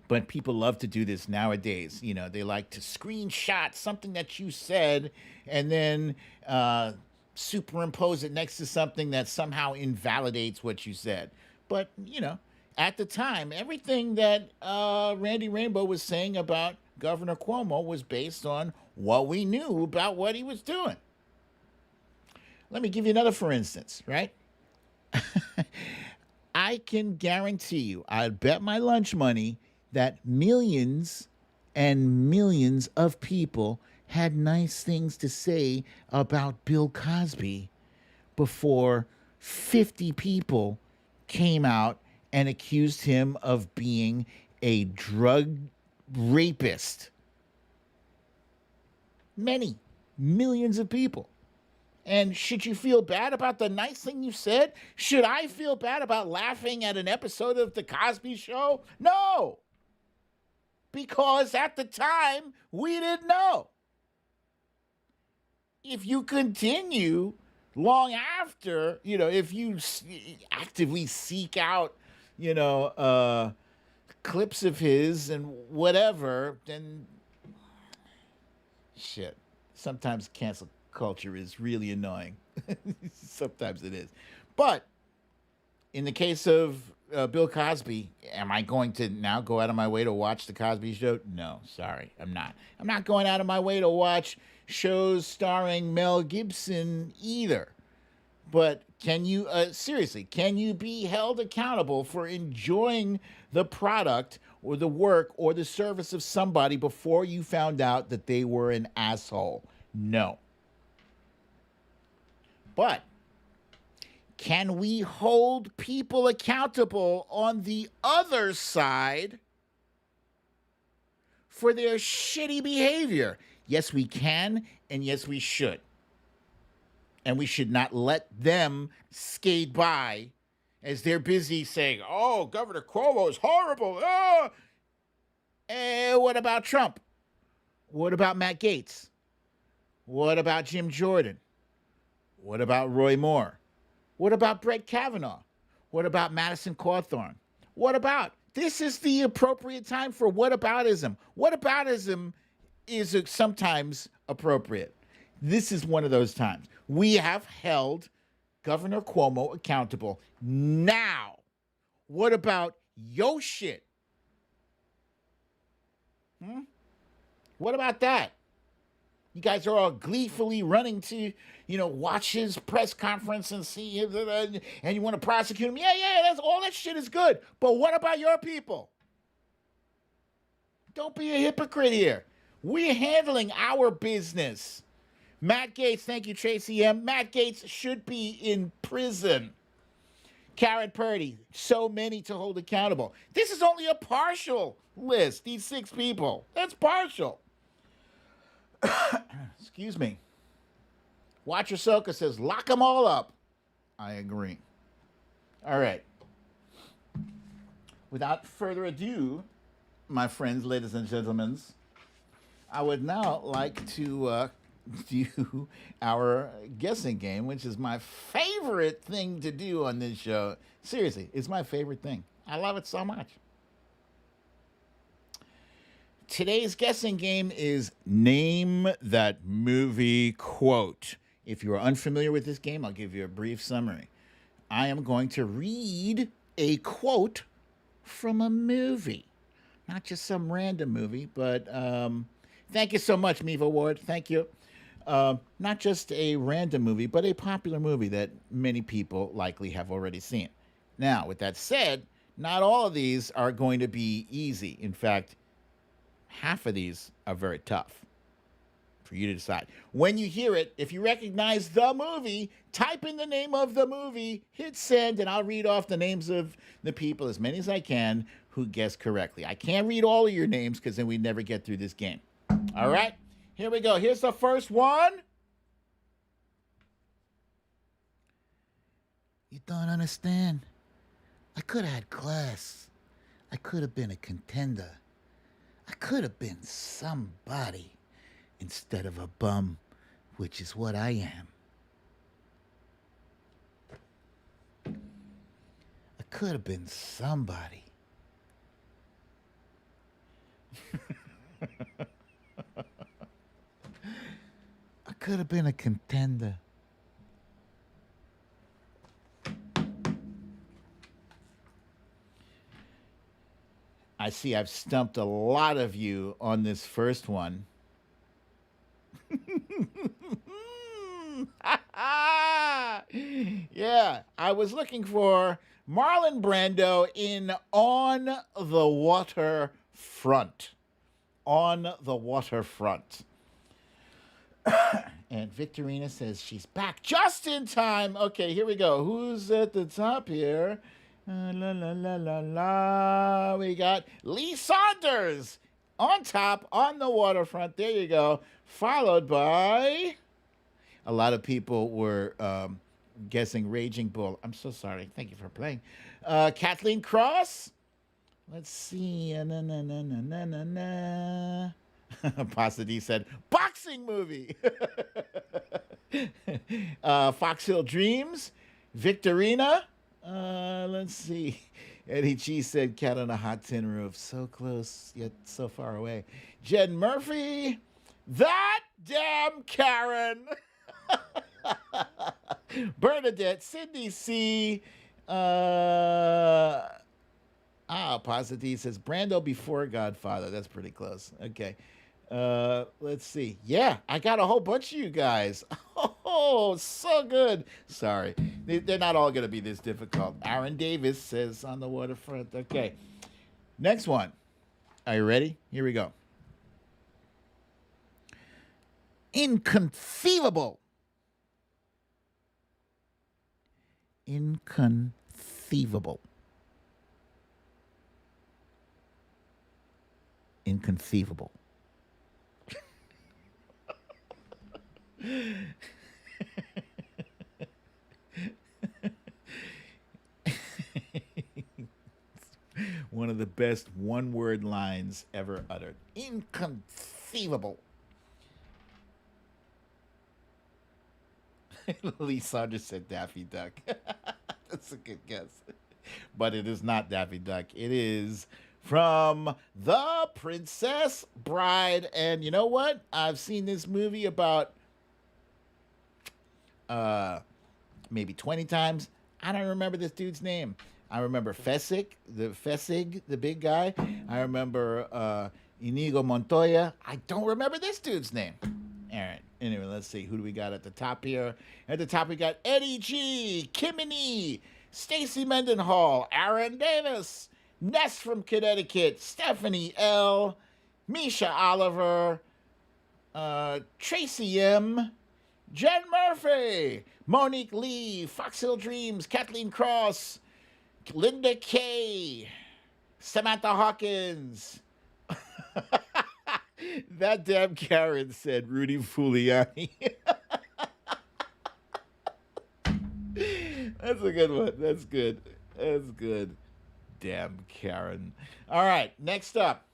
But people love to do this nowadays. They like to screenshot something that you said and then superimpose it next to something that somehow invalidates what you said. But, at the time, everything that Randy Rainbow was saying about Governor Cuomo was based on what we knew about what he was doing. Let me give you another for instance, right? I can guarantee you, I'd bet my lunch money that millions and millions of people had nice things to say about Bill Cosby before 50 people came out and accused him of being a drug rapist. Many, millions of people. And should you feel bad about the nice thing you said? Should I feel bad about laughing at an episode of The Cosby Show? No! Because at the time, we didn't know. If you continue long after, if you actively seek out, clips of his and whatever, then shit. Sometimes cancel culture is really annoying. Sometimes it is. But in the case of Bill Cosby, am I going to now go out of my way to watch The Cosby Show? No, sorry, I'm not. I'm not going out of my way to watch shows starring Mel Gibson either. But can you, seriously, can you be held accountable for enjoying the product or the work or the service of somebody before you found out that they were an asshole? No. But can we hold people accountable on the other side for their shitty behavior? Yes, we can, and yes, we should. And we should not let them skate by as they're busy saying, oh, Governor Cuomo is horrible. Oh. What about Trump? What about Matt Gaetz? What about Jim Jordan? What about Roy Moore? What about Brett Kavanaugh? What about Madison Cawthorn? What about? This is the appropriate time for whataboutism. Whataboutism is sometimes appropriate. This is one of those times. We have held Governor Cuomo accountable. Now, what about yo shit? What about that? You guys are all gleefully running to, watch his press conference and see him, and you want to prosecute him. Yeah, that's all that shit is good. But what about your people? Don't be a hypocrite here. We're handling our business. Matt Gaetz, thank you, Tracy M. Matt Gaetz should be in prison. Karen Purdy, so many to hold accountable. This is only a partial list, these 6 people. That's partial. Excuse me. Watcher Soka says, lock them all up. I agree. All right. Without further ado, my friends, ladies and gentlemen, I would now like to do our guessing game, which is my favorite thing to do on this show. Seriously, it's my favorite thing. I love it so much. Today's guessing game is Name That Movie Quote. If you are unfamiliar with this game, I'll give you a brief summary. I am going to read a quote from a movie. Not just some random movie, but thank you so much, Meva Ward. Thank you. Not just a random movie, but a popular movie that many people likely have already seen. Now, with that said, not all of these are going to be easy. In fact, half of these are very tough for you to decide. When you hear it, if you recognize the movie, type in the name of the movie, hit send, and I'll read off the names of the people, as many as I can, who guessed correctly. I can't read all of your names because then we'd never get through this game. All right? Here we go. Here's the first one. You don't understand. I could have had class. I could have been a contender. I could have been somebody instead of a bum, which is what I am. I could have been somebody. I could have been a contender. I see I've stumped a lot of you on this first one. Yeah, I was looking for Marlon Brando in On the Waterfront. On the Waterfront. And Victorina says she's back just in time. Okay, here we go. Who's at the top here? We got Lee Saunders on top, on the waterfront. There you go. Followed by a lot of people were guessing Raging Bull. I'm so sorry. Thank you for playing. Kathleen Cross. Let's see. Pasta D said boxing movie. Fox Hill Dreams. Victorina. Let's see. Eddie G said Cat on a Hot Tin Roof. So close, yet so far away. Jed Murphy. That damn Karen. Bernadette. Sydney C. Pasta D says Brando before Godfather. That's pretty close. Okay. Let's see. Yeah, I got a whole bunch of you guys. Oh, so good. Sorry. They're not all going to be this difficult. Aaron Davis says On the Waterfront. Okay. Next one. Are you ready? Here we go. Inconceivable. Inconceivable. Inconceivable. One of the best one-word lines ever uttered. Inconceivable. Lee Saunders said Daffy Duck. That's a good guess. But it is not Daffy Duck. It is from The Princess Bride. And you know what? I've seen this movie about maybe 20 times. I don't remember this dude's name. I remember Fessig, the big guy. I remember Inigo Montoya. I don't remember this dude's name. All right. Anyway, let's see. Who do we got at the top here? At the top, we got Eddie G, Kimini, Stacy Mendenhall, Aaron Davis, Ness from Connecticut, Stephanie L, Misha Oliver, Tracy M, Jen Murphy, Monique Lee, Foxhill Dreams, Kathleen Cross, Linda Kay, Samantha Hawkins. That damn Karen said Rudy Giuliani. That's a good one. That's good. That's good. Damn Karen. All right, next up.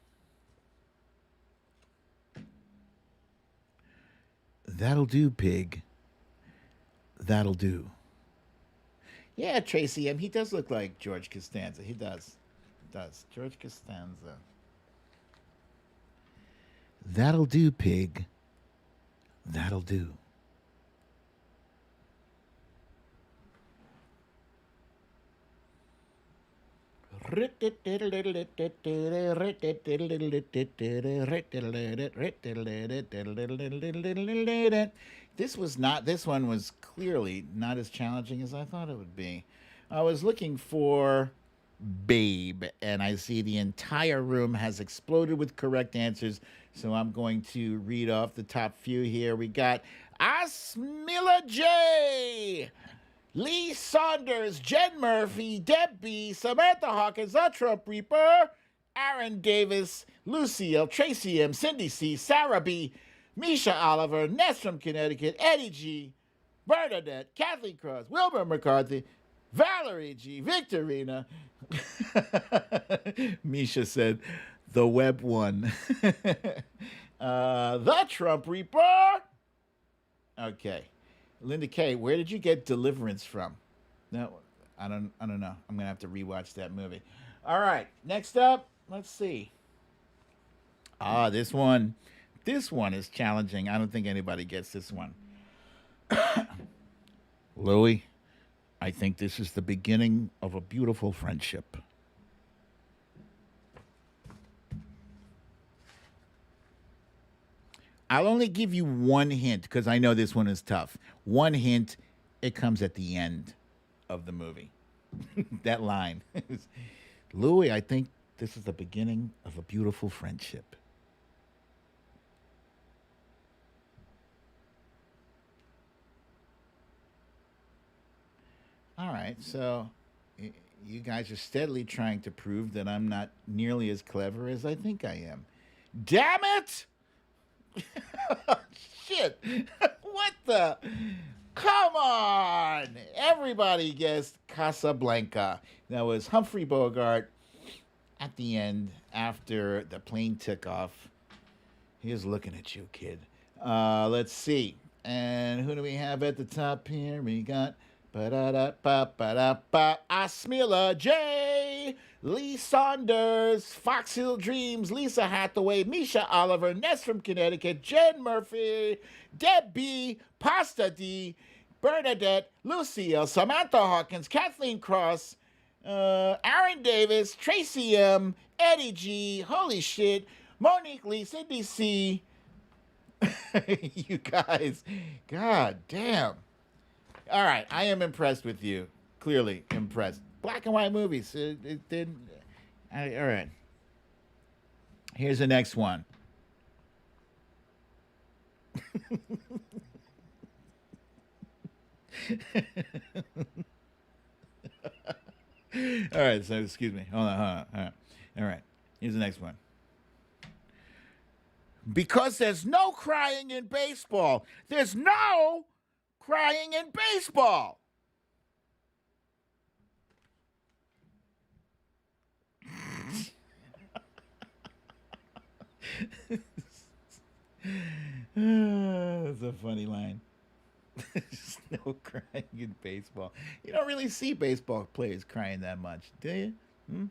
That'll do, pig. That'll do. Yeah, Tracy M. He does look like George Costanza. He does. George Costanza. That'll do, pig. That'll do. This one was clearly not as challenging as I thought it would be. I was looking for Babe, and I see the entire room has exploded with correct answers, so I'm going to read off the top few here. We got Asmila J, Lee Saunders, Jen Murphy, Deb B, Samantha Hawkins, The Trump Reaper, Aaron Davis, Lucille, Tracy M, Cindy C, Sarah B, Misha Oliver, Ness from Connecticut, Eddie G, Bernadette, Kathleen Cross, Wilbur McCarthy, Valerie G, Victorina. Misha said, the web one. The Trump Reaper. Okay. Linda K, where did you get Deliverance from? No, I don't know. I'm gonna have to rewatch that movie. All right, next up, let's see. This one is challenging. I don't think anybody gets this one. Louis, I think this is the beginning of a beautiful friendship. I'll only give you one hint because I know this one is tough. One hint, it comes at the end of the movie. That line. Louis, I think this is the beginning of a beautiful friendship. All right, so you guys are steadily trying to prove that I'm not nearly as clever as I think I am. Damn it! Shit. What the? Come on! Everybody guessed Casablanca. That was Humphrey Bogart at the end after the plane took off. He was looking at you, kid. Let's see. And who do we have at the top here? We got Asmila J, Lee Saunders, Foxhill Dreams, Lisa Hathaway, Misha Oliver, Ness from Connecticut, Jen Murphy, Deb B, Pasta D, Bernadette, Lucille, Samantha Hawkins, Kathleen Cross, Aaron Davis, Tracy M, Eddie G, holy shit, Monique Lee, Cindy C. You guys, god damn. All right, I am impressed with you. Clearly impressed. Black and white movies. It didn't. All right. Here's the next one. All right, so excuse me. Hold on. All right. Here's the next one. Because there's no crying in baseball. There's no crying in baseball. That's a funny line. There's no crying in baseball. You don't really see baseball players crying that much, do you? Hmm?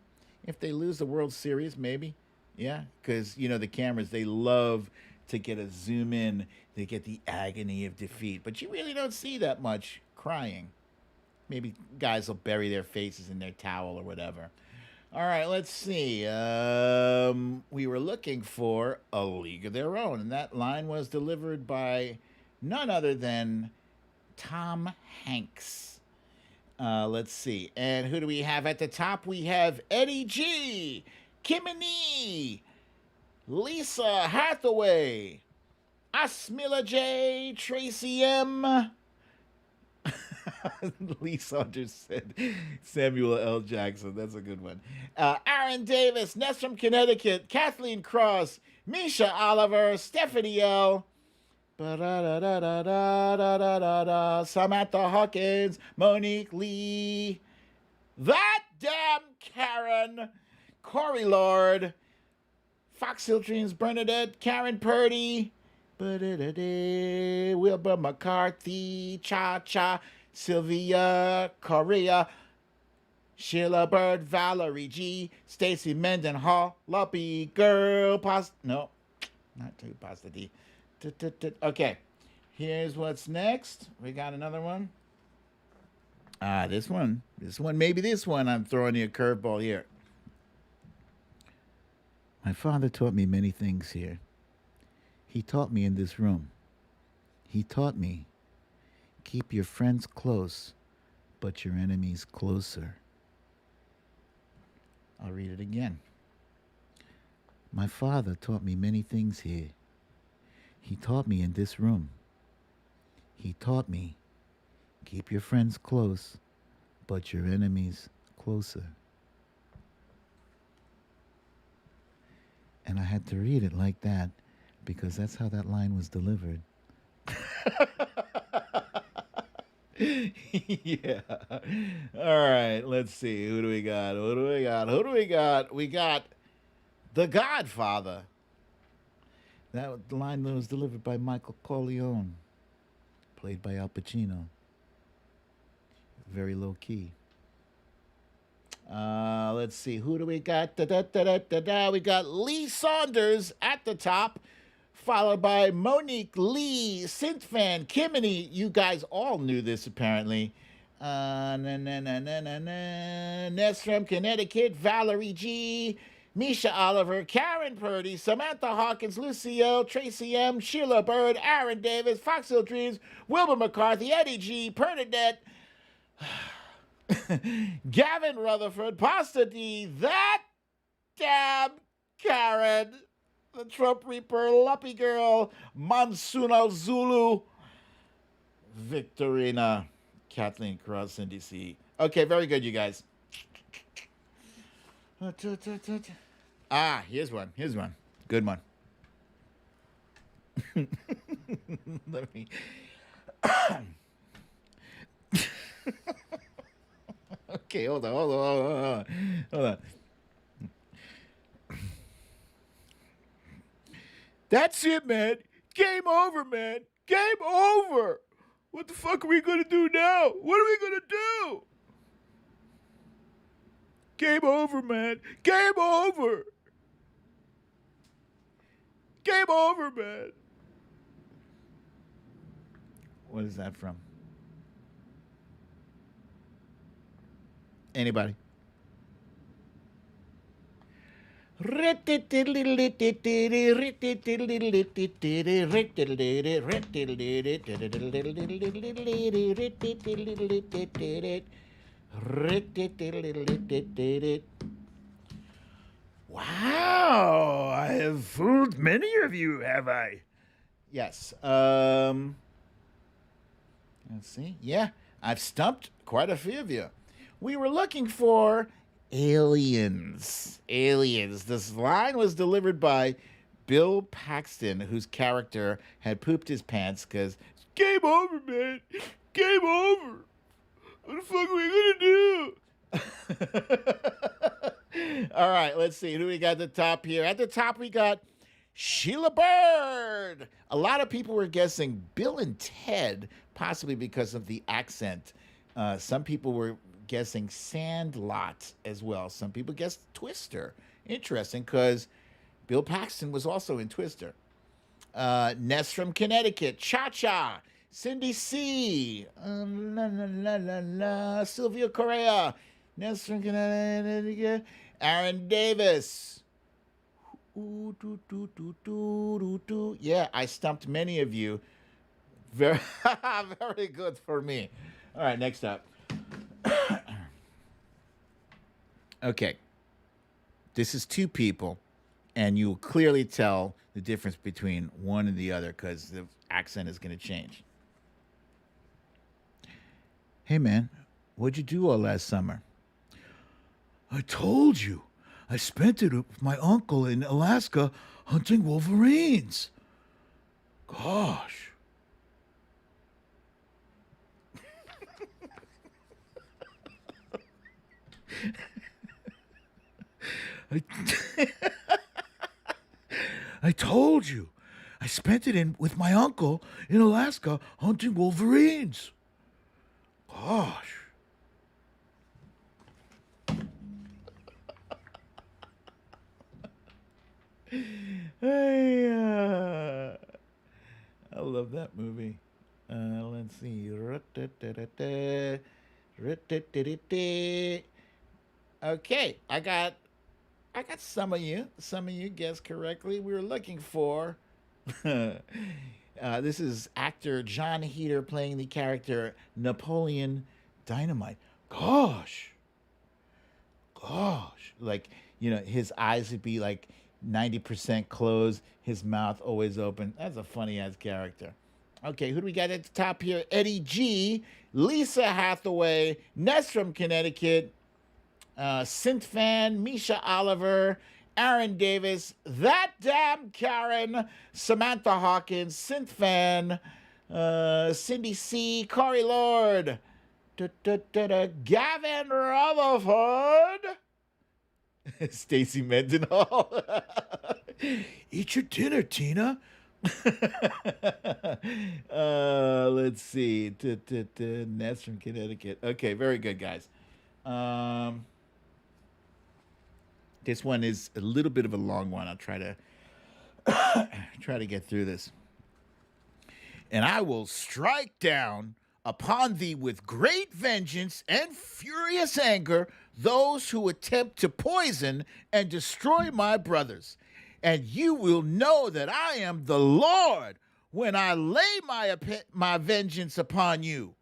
If they lose the World Series, maybe. Yeah, because, the cameras, they love to get a zoom in. They get the agony of defeat. But you really don't see that much crying. Maybe guys will bury their faces in their towel or whatever. All right, let's see. We were looking for A League of Their Own, and that line was delivered by none other than Tom Hanks. Let's see. And who do we have at the top? We have Eddie G, Kimini, Lisa Hathaway, Asmila J, Tracy M. Lee Saunders said Samuel L. Jackson. That's a good one. Aaron Davis, Ness from Connecticut, Kathleen Cross, Misha Oliver, Stephanie L. Samantha Hawkins, Monique Lee, that damn Karen, Corey Lord, Fox Hill Dreams, Bernadette, Karen Purdy, Wilbur McCarthy, Cha Cha, Sylvia Correa, Sheila Bird, Valerie G, Stacy Mendenhall, Luppy Girl, no, not too Pasta D. Okay, here's what's next. We got another one. This one, maybe this one. I'm throwing you a curveball here. My father taught me many things here. He taught me in this room. He taught me, keep your friends close, but your enemies closer. I'll read it again. My father taught me many things here. He taught me in this room. He taught me, keep your friends close, but your enemies closer. And I had to read it like that because that's how that line was delivered. Yeah. All right, let's see. Who do we got? We got The Godfather. That line was delivered by Michael Corleone, played by Al Pacino. Very low key. Let's see. Who do we got? We got Lee Saunders at the top, followed by Monique Lee, Synthfan, Kimini. You guys all knew this apparently. Ness from Connecticut, Valerie G, Misha Oliver, Karen Purdy, Samantha Hawkins, Lucille, Tracy M, Sheila Bird, Aaron Davis, Fox Hill Dreams, Wilbur McCarthy, Eddie G, Bernadette, Gavin Rutherford, Pasta D, that damn Karen, the Trump Reaper, Luppy Girl, Monsuno Zulu, Victorina, Kathleen Cross, Cindy C. Okay, very good, you guys. Here's one. Good one. Let me... Okay, hold on. That's it, man. Game over, man. Game over. What the fuck are we gonna do now? What are we gonna do? Game over, man. Game over. Game over, man. What is that from? Anybody? Wow, I have fooled many of you, have I? Yes. Let's see. Yeah, I've stumped quite a few of you. We were looking for aliens. Aliens. This line was delivered by Bill Paxton, whose character had pooped his pants because game over, man. Game over. What the fuck are we gonna do? All right, let's see. Who do we got at the top here? At the top, we got Sheila Bird. A lot of people were guessing Bill and Ted, possibly because of the accent. Some people were guessing Sandlot as well. Some people guessed Twister. Interesting, because Bill Paxton was also in Twister. Ness from Connecticut, Cha Cha, Cindy C, la, la, la, la, la, Sylvia Correa, Ness from Connecticut, Aaron Davis. Ooh, doo, doo, doo, doo, doo, doo. Yeah, I stumped many of you. Very, very good for me. All right, next up. Okay, this is two people, and you'll clearly tell the difference between one and the other because the accent is going to change. Hey, man, what'd you do all last summer? I told you. I spent it with my uncle in Alaska hunting wolverines. Gosh. I, I told you. I spent it with my uncle in Alaska hunting wolverines. Gosh. I love that movie. Let's see. Okay, I got some of you. Some of you guessed correctly. We were looking for. This is actor John Heater playing the character Napoleon Dynamite. Gosh. Like, his eyes would be like 90% closed, his mouth always open. That's a funny ass character. Okay, who do we got at the top here? Eddie G, Lisa Hathaway, Ness from Connecticut, Synth Fan, Misha Oliver, Aaron Davis, That Damn Karen, Samantha Hawkins, Synth Fan, Cindy C, Corey Lord, Gavin Rutherford, Stacy Mendenhall. Eat your dinner, Tina. Let's see. Ness from Connecticut. Okay, very good, guys. This one is a little bit of a long one. I'll try to get through this. And I will strike down upon thee with great vengeance and furious anger those who attempt to poison and destroy my brothers. And you will know that I am the Lord when I lay my vengeance upon you.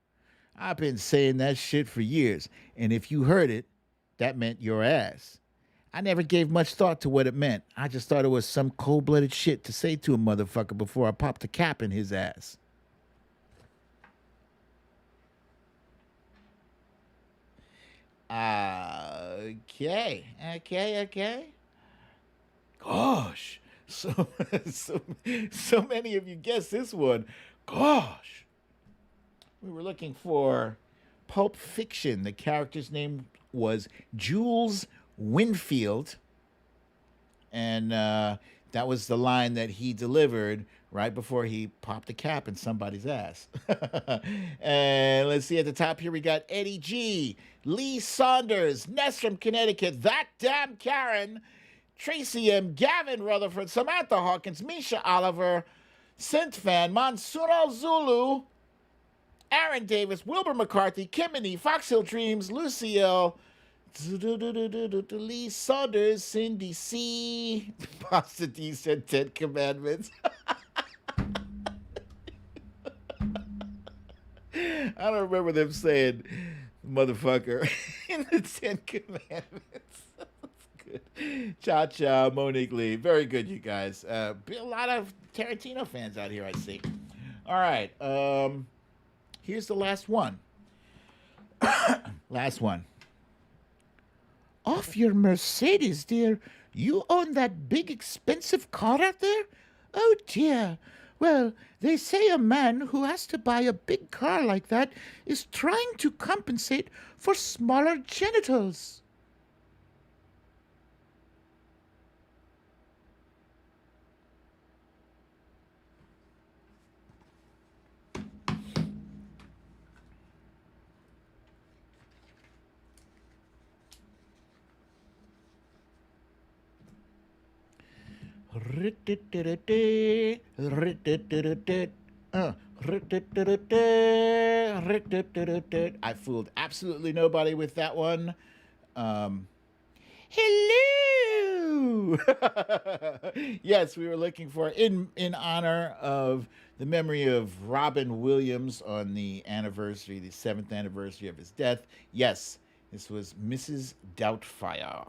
I've been saying that shit for years, and if you heard it, that meant your ass. I never gave much thought to what it meant. I just thought it was some cold-blooded shit to say to a motherfucker before I popped a cap in his ass. Okay. Gosh, so many of you guessed this one. Gosh, we were looking for Pulp Fiction. The character's name was Jules Winfield, and that was the line that he delivered right before he popped a cap in somebody's ass. And let's see, at the top here we got Eddie G, Lee Saunders, Ness from Connecticut, That Damn Karen, Tracy M, Gavin Rutherford, Samantha Hawkins, Misha Oliver, Synth Fan, Monsuno Zulu, Aaron Davis, Wilbur McCarthy, Kimini, Fox Hill Dreams, Lucille, Lee Saunders, Cindy C, Pasta D said 10 Commandments. I don't remember them saying motherfucker in the 10 Commandments. That's good. Cha Cha, Monique Lee. Very good, you guys. A lot of Tarantino fans out here, I see. All right. Here's the last one. Last one. Off your Mercedes, dear. You own that big, expensive car out there? Oh, dear. Well, they say a man who has to buy a big car like that is trying to compensate for smaller genitals. I fooled absolutely nobody with that one. Um, Hello. Yes, we were looking for in honor of the memory of Robin Williams on the anniversary, the 7th anniversary of his death. Yes, this was Mrs. Doubtfire.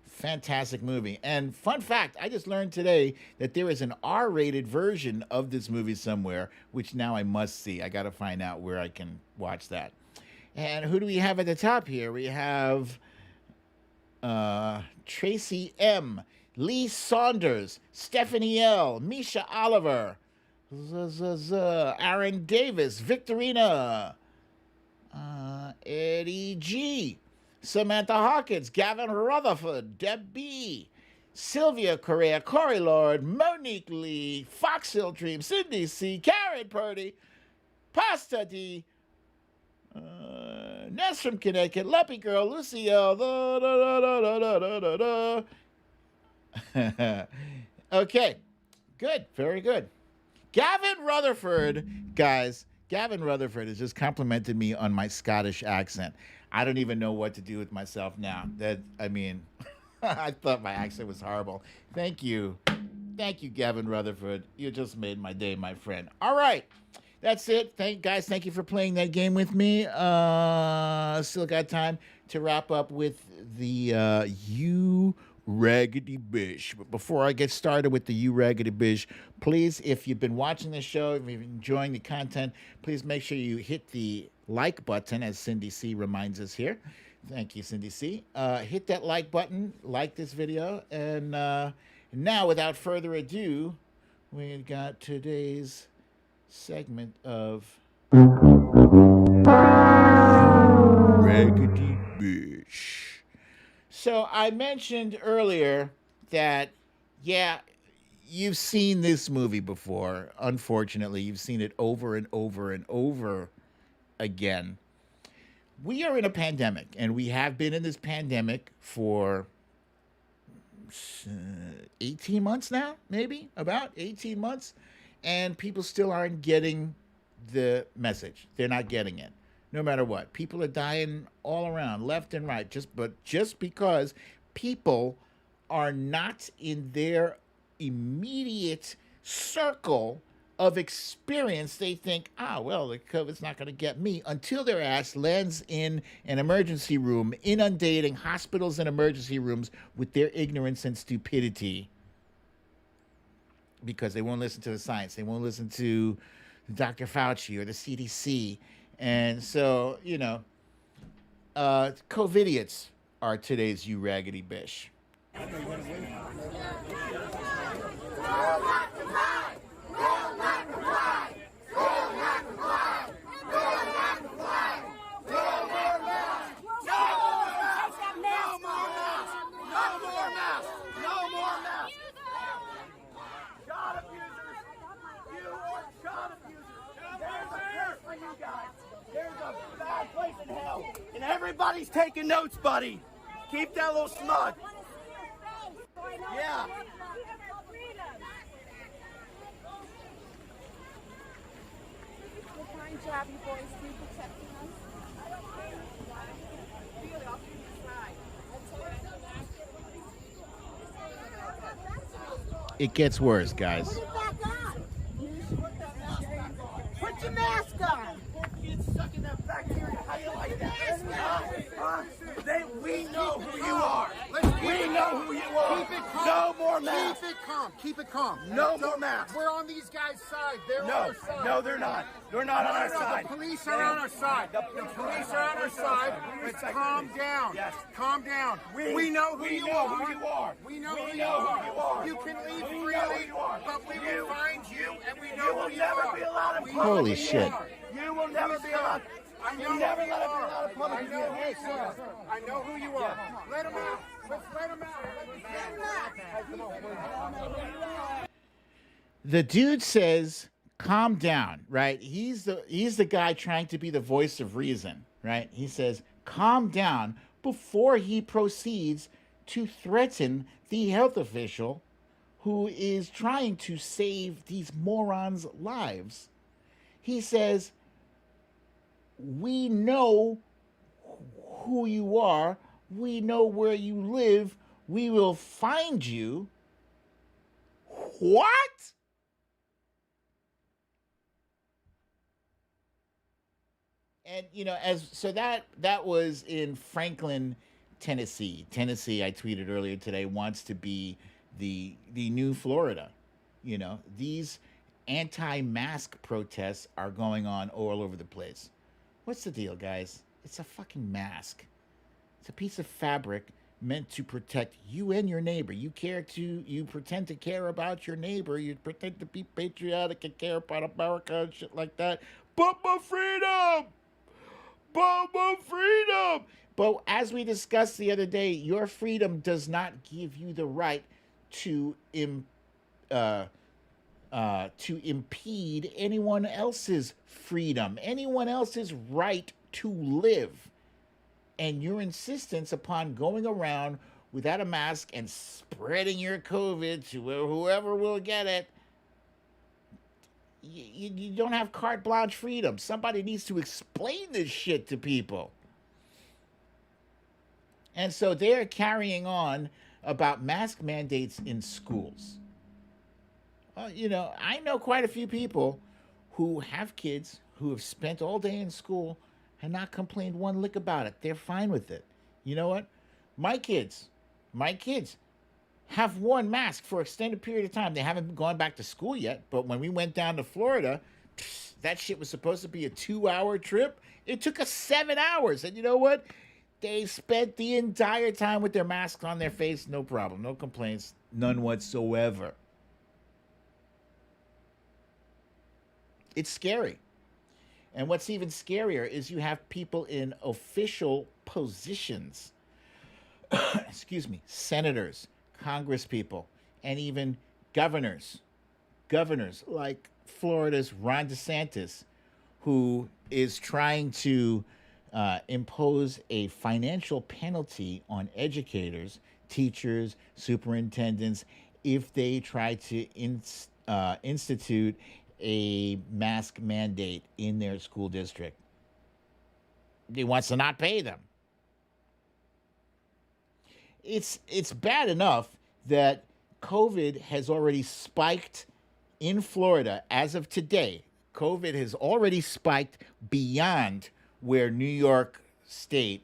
Fantastic movie. And fun fact, I just learned today that there is an R-rated version of this movie somewhere, which now I must see. I got to find out where I can watch that. And who do we have at the top here? We have Tracy M., Lee Saunders, Stephanie L., Misha Oliver, Aaron Davis, Victorina, Eddie G., Samantha Hawkins, Gavin Rutherford, Deb B., Sylvia Correa, Corey Lord, Monique Lee, Fox Hill Dream, Cindy C., Karen Purdy, Pasta D., Ness from Connecticut, Luppy Girl, Lucy L. Okay, good, very good. Gavin Rutherford, guys, Gavin Rutherford has just complimented me on my Scottish accent. I don't even know what to do with myself now. I thought my accent was horrible. Thank you, Gavin Rutherford. You just made my day, my friend. All right. That's it. Thank you for playing that game with me. Still got time to wrap up with the You Raggedy Bish. But before I get started with the You Raggedy Bish, please, if you've been watching this show, if you're enjoying the content, please make sure you hit the like button, as Cindy C reminds us here. Thank you, Cindy C. Hit that like button, like this video. And now, without further ado, we got today's segment of Raggedy Bish. So I mentioned earlier that, yeah, you've seen this movie before. Unfortunately, you've seen it over and over and over again. We are in a pandemic, and we have been in this pandemic for 18 months now, maybe about 18 months. And people still aren't getting the message. They're not getting it, no matter what. People are dying all around, left and right, just because people are not in their immediate circle of experience. They think, well, the COVID's not going to get me, until their ass lands in an emergency room, inundating hospitals and emergency rooms with their ignorance and stupidity. Because they won't listen to the science. They won't listen to Dr. Fauci or the CDC. And so, COVIDiots are today's You Raggedy Bish. And everybody's taking notes, buddy. Keep that little smug. Yeah. Fine job, you boys, do protecting us. Really, I'll give you a try. It gets worse, guys. Put it back on. Put your mask on. Kids sucking that bacteria. How you like that? We know who you are. We know who you are. Keep it calm. No more masks. Keep it calm. Keep it calm. No more masks. We're on these guys' side. They're on No, our side. no, they're not. They're not on our side. The police are on our side. The police are on our side. Let's calm down. Yes. Calm down. We know who you are. We know who you are. You can leave freely, but we will find you, and we know who you are. You will never be allowed in public. Holy shit. You will never be allowed. I know You never who you let him are. out of public I know who again. you are. I know who you are. Let him out. Let's let him out. The dude says, calm down, right? He's the guy trying to be the voice of reason, right? He says, calm down, before he proceeds to threaten the health official who is trying to save these morons' lives. He says, we know who you are. We know where you live. We will find you. What? And that was in Franklin, Tennessee. Tennessee, I tweeted earlier today, wants to be the new Florida. These anti-mask protests are going on all over the place. What's the deal, guys? It's a fucking mask. It's a piece of fabric meant to protect you and your neighbor. You pretend to care about your neighbor. You pretend to be patriotic and care about America and shit like that. But my freedom! But my freedom! But as we discussed the other day, your freedom does not give you the right to impede anyone else's freedom, anyone else's right to live. And your insistence upon going around without a mask and spreading your COVID to whoever will get it, you don't have carte blanche freedom. Somebody needs to explain this shit to people. And so they're carrying on about mask mandates in schools. I know quite a few people who have kids who have spent all day in school and not complained one lick about it. They're fine with it. You know what? My kids have worn masks for an extended period of time. They haven't gone back to school yet, but when we went down to Florida, that shit was supposed to be a 2-hour trip. It took us 7 hours. And you know what? They spent the entire time with their masks on their face. No problem. No complaints. None whatsoever. It's scary. And what's even scarier is you have people in official positions. Excuse me. Senators, congresspeople, and even governors. Governors like Florida's Ron DeSantis, who is trying to impose a financial penalty on educators, teachers, superintendents, if they try to institute a mask mandate in their school district. He wants to not pay them. It's bad enough that COVID has already spiked in Florida as of today. COVID has already spiked beyond where New York State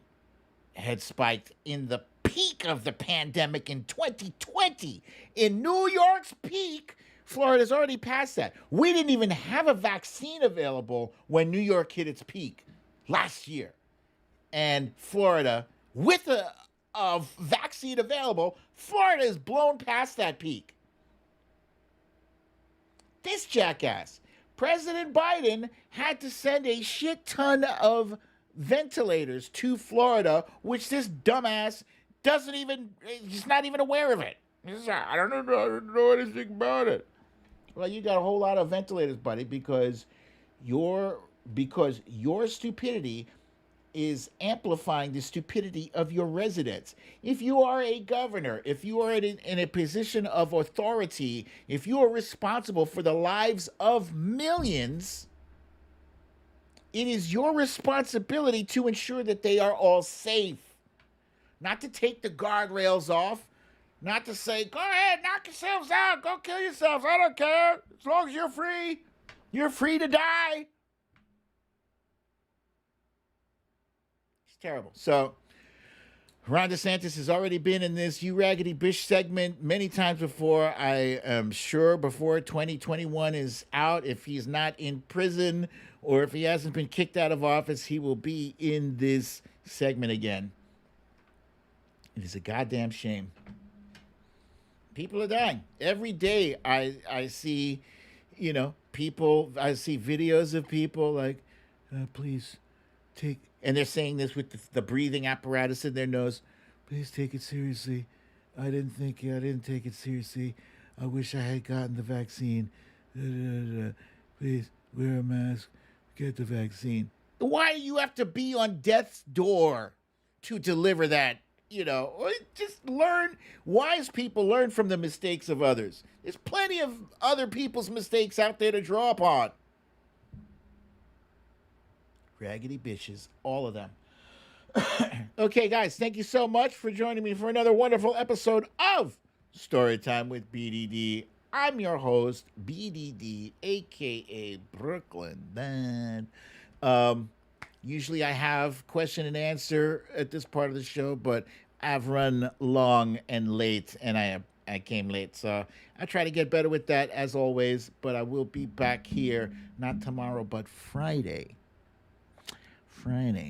had spiked in the peak of the pandemic in 2020. In New York's peak, Florida's already past that. We didn't even have a vaccine available when New York hit its peak last year. And Florida, with a vaccine available, Florida has blown past that peak. This jackass, President Biden, had to send a shit ton of ventilators to Florida, which this dumbass he's not even aware of it. I don't know anything about it. Well, you got a whole lot of ventilators, buddy, because your stupidity is amplifying the stupidity of your residents. If you are a governor, if you are in a position of authority, if you are responsible for the lives of millions, it is your responsibility to ensure that they are all safe. Not to take the guardrails off. Not to say, go ahead, knock yourselves out, go kill yourselves. I don't care. As long as you're free. You're free to die. It's terrible. So, Ron DeSantis has already been in this You Raggedy Bitch segment many times before. I am sure before 2021 is out, if he's not in prison or if he hasn't been kicked out of office, he will be in this segment again. It is a goddamn shame. People are dying. Every day I see, people, I see videos of people like, please take, and they're saying this with the breathing apparatus in their nose. Please take it seriously. I didn't take it seriously. I wish I had gotten the vaccine. Please wear a mask. Get the vaccine. Why do you have to be on death's door to deliver that or just learn. Wise people learn from the mistakes of others. There's plenty of other people's mistakes out there to draw upon. Raggedy bitches, all of them. Okay, guys, thank you so much for joining me for another wonderful episode of Storytime with BDD. I'm your host, BDD, aka Brooklyn Dan. Usually I have question and answer at this part of the show, but I've run long and late, and I came late, so I try to get better with that as always. But I will be back here not tomorrow, but Friday.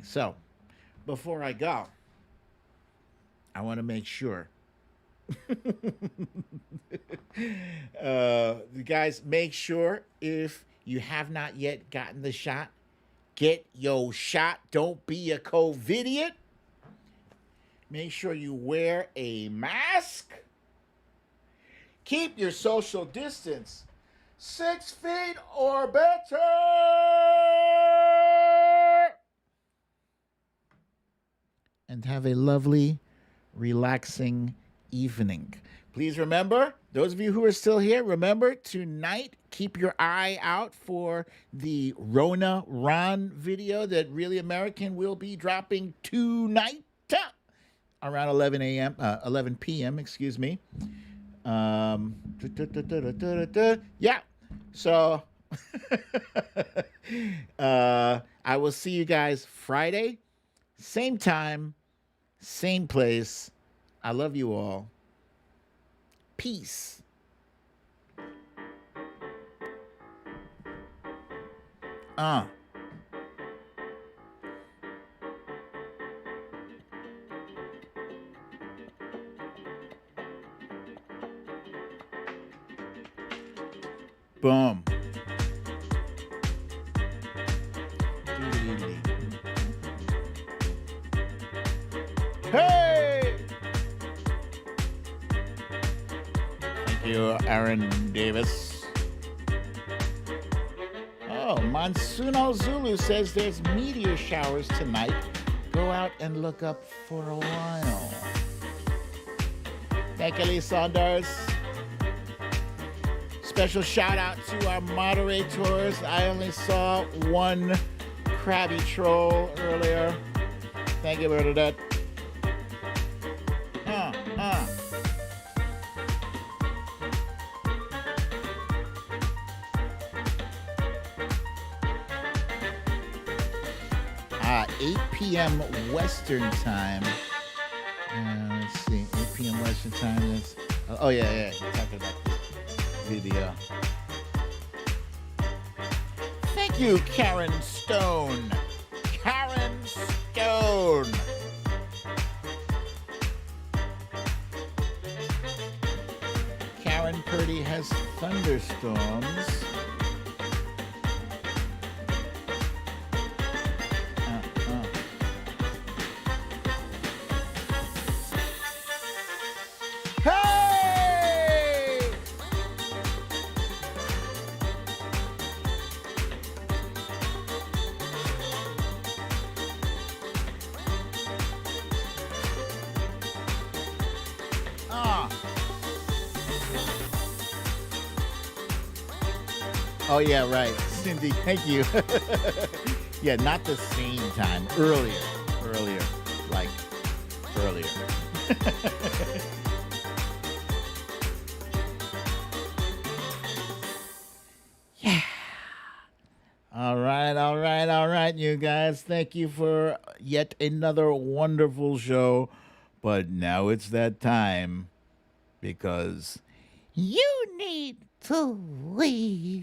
So before I go, I want to make sure. Guys, make sure if you have not yet gotten the shot, get your shot. Don't be a COVIDiot. Make sure you wear a mask. Keep your social distance 6 feet or better. And have a lovely, relaxing evening. Please remember, those of you who are still here, remember tonight, keep your eye out for the Rona Ron video that Really American will be dropping tonight around 11 p.m., excuse me. Yeah. So I will see you guys Friday, same time, same place. I love you all. Peace. Boom. Hey! Thank you, Aaron Davis. Oh, Monsuno Zulu says there's meteor showers tonight. Go out and look up for a while. Thank you, Lee Saunders. Special shout out to our moderators. I only saw one crabby troll earlier. Thank you, Bernadette. 8 p.m. Western time. Let's see, 8 p.m. Western time. That's, oh yeah, you're talking about the video. Thank you, Karen Stone. Karen Stone. Karen Purdy has thunderstorms. Oh, yeah, right. Cindy, thank you. Yeah, not the same time. Earlier. Like, earlier. Yeah. All right, you guys. Thank you for yet another wonderful show. But now it's that time because you need to leave.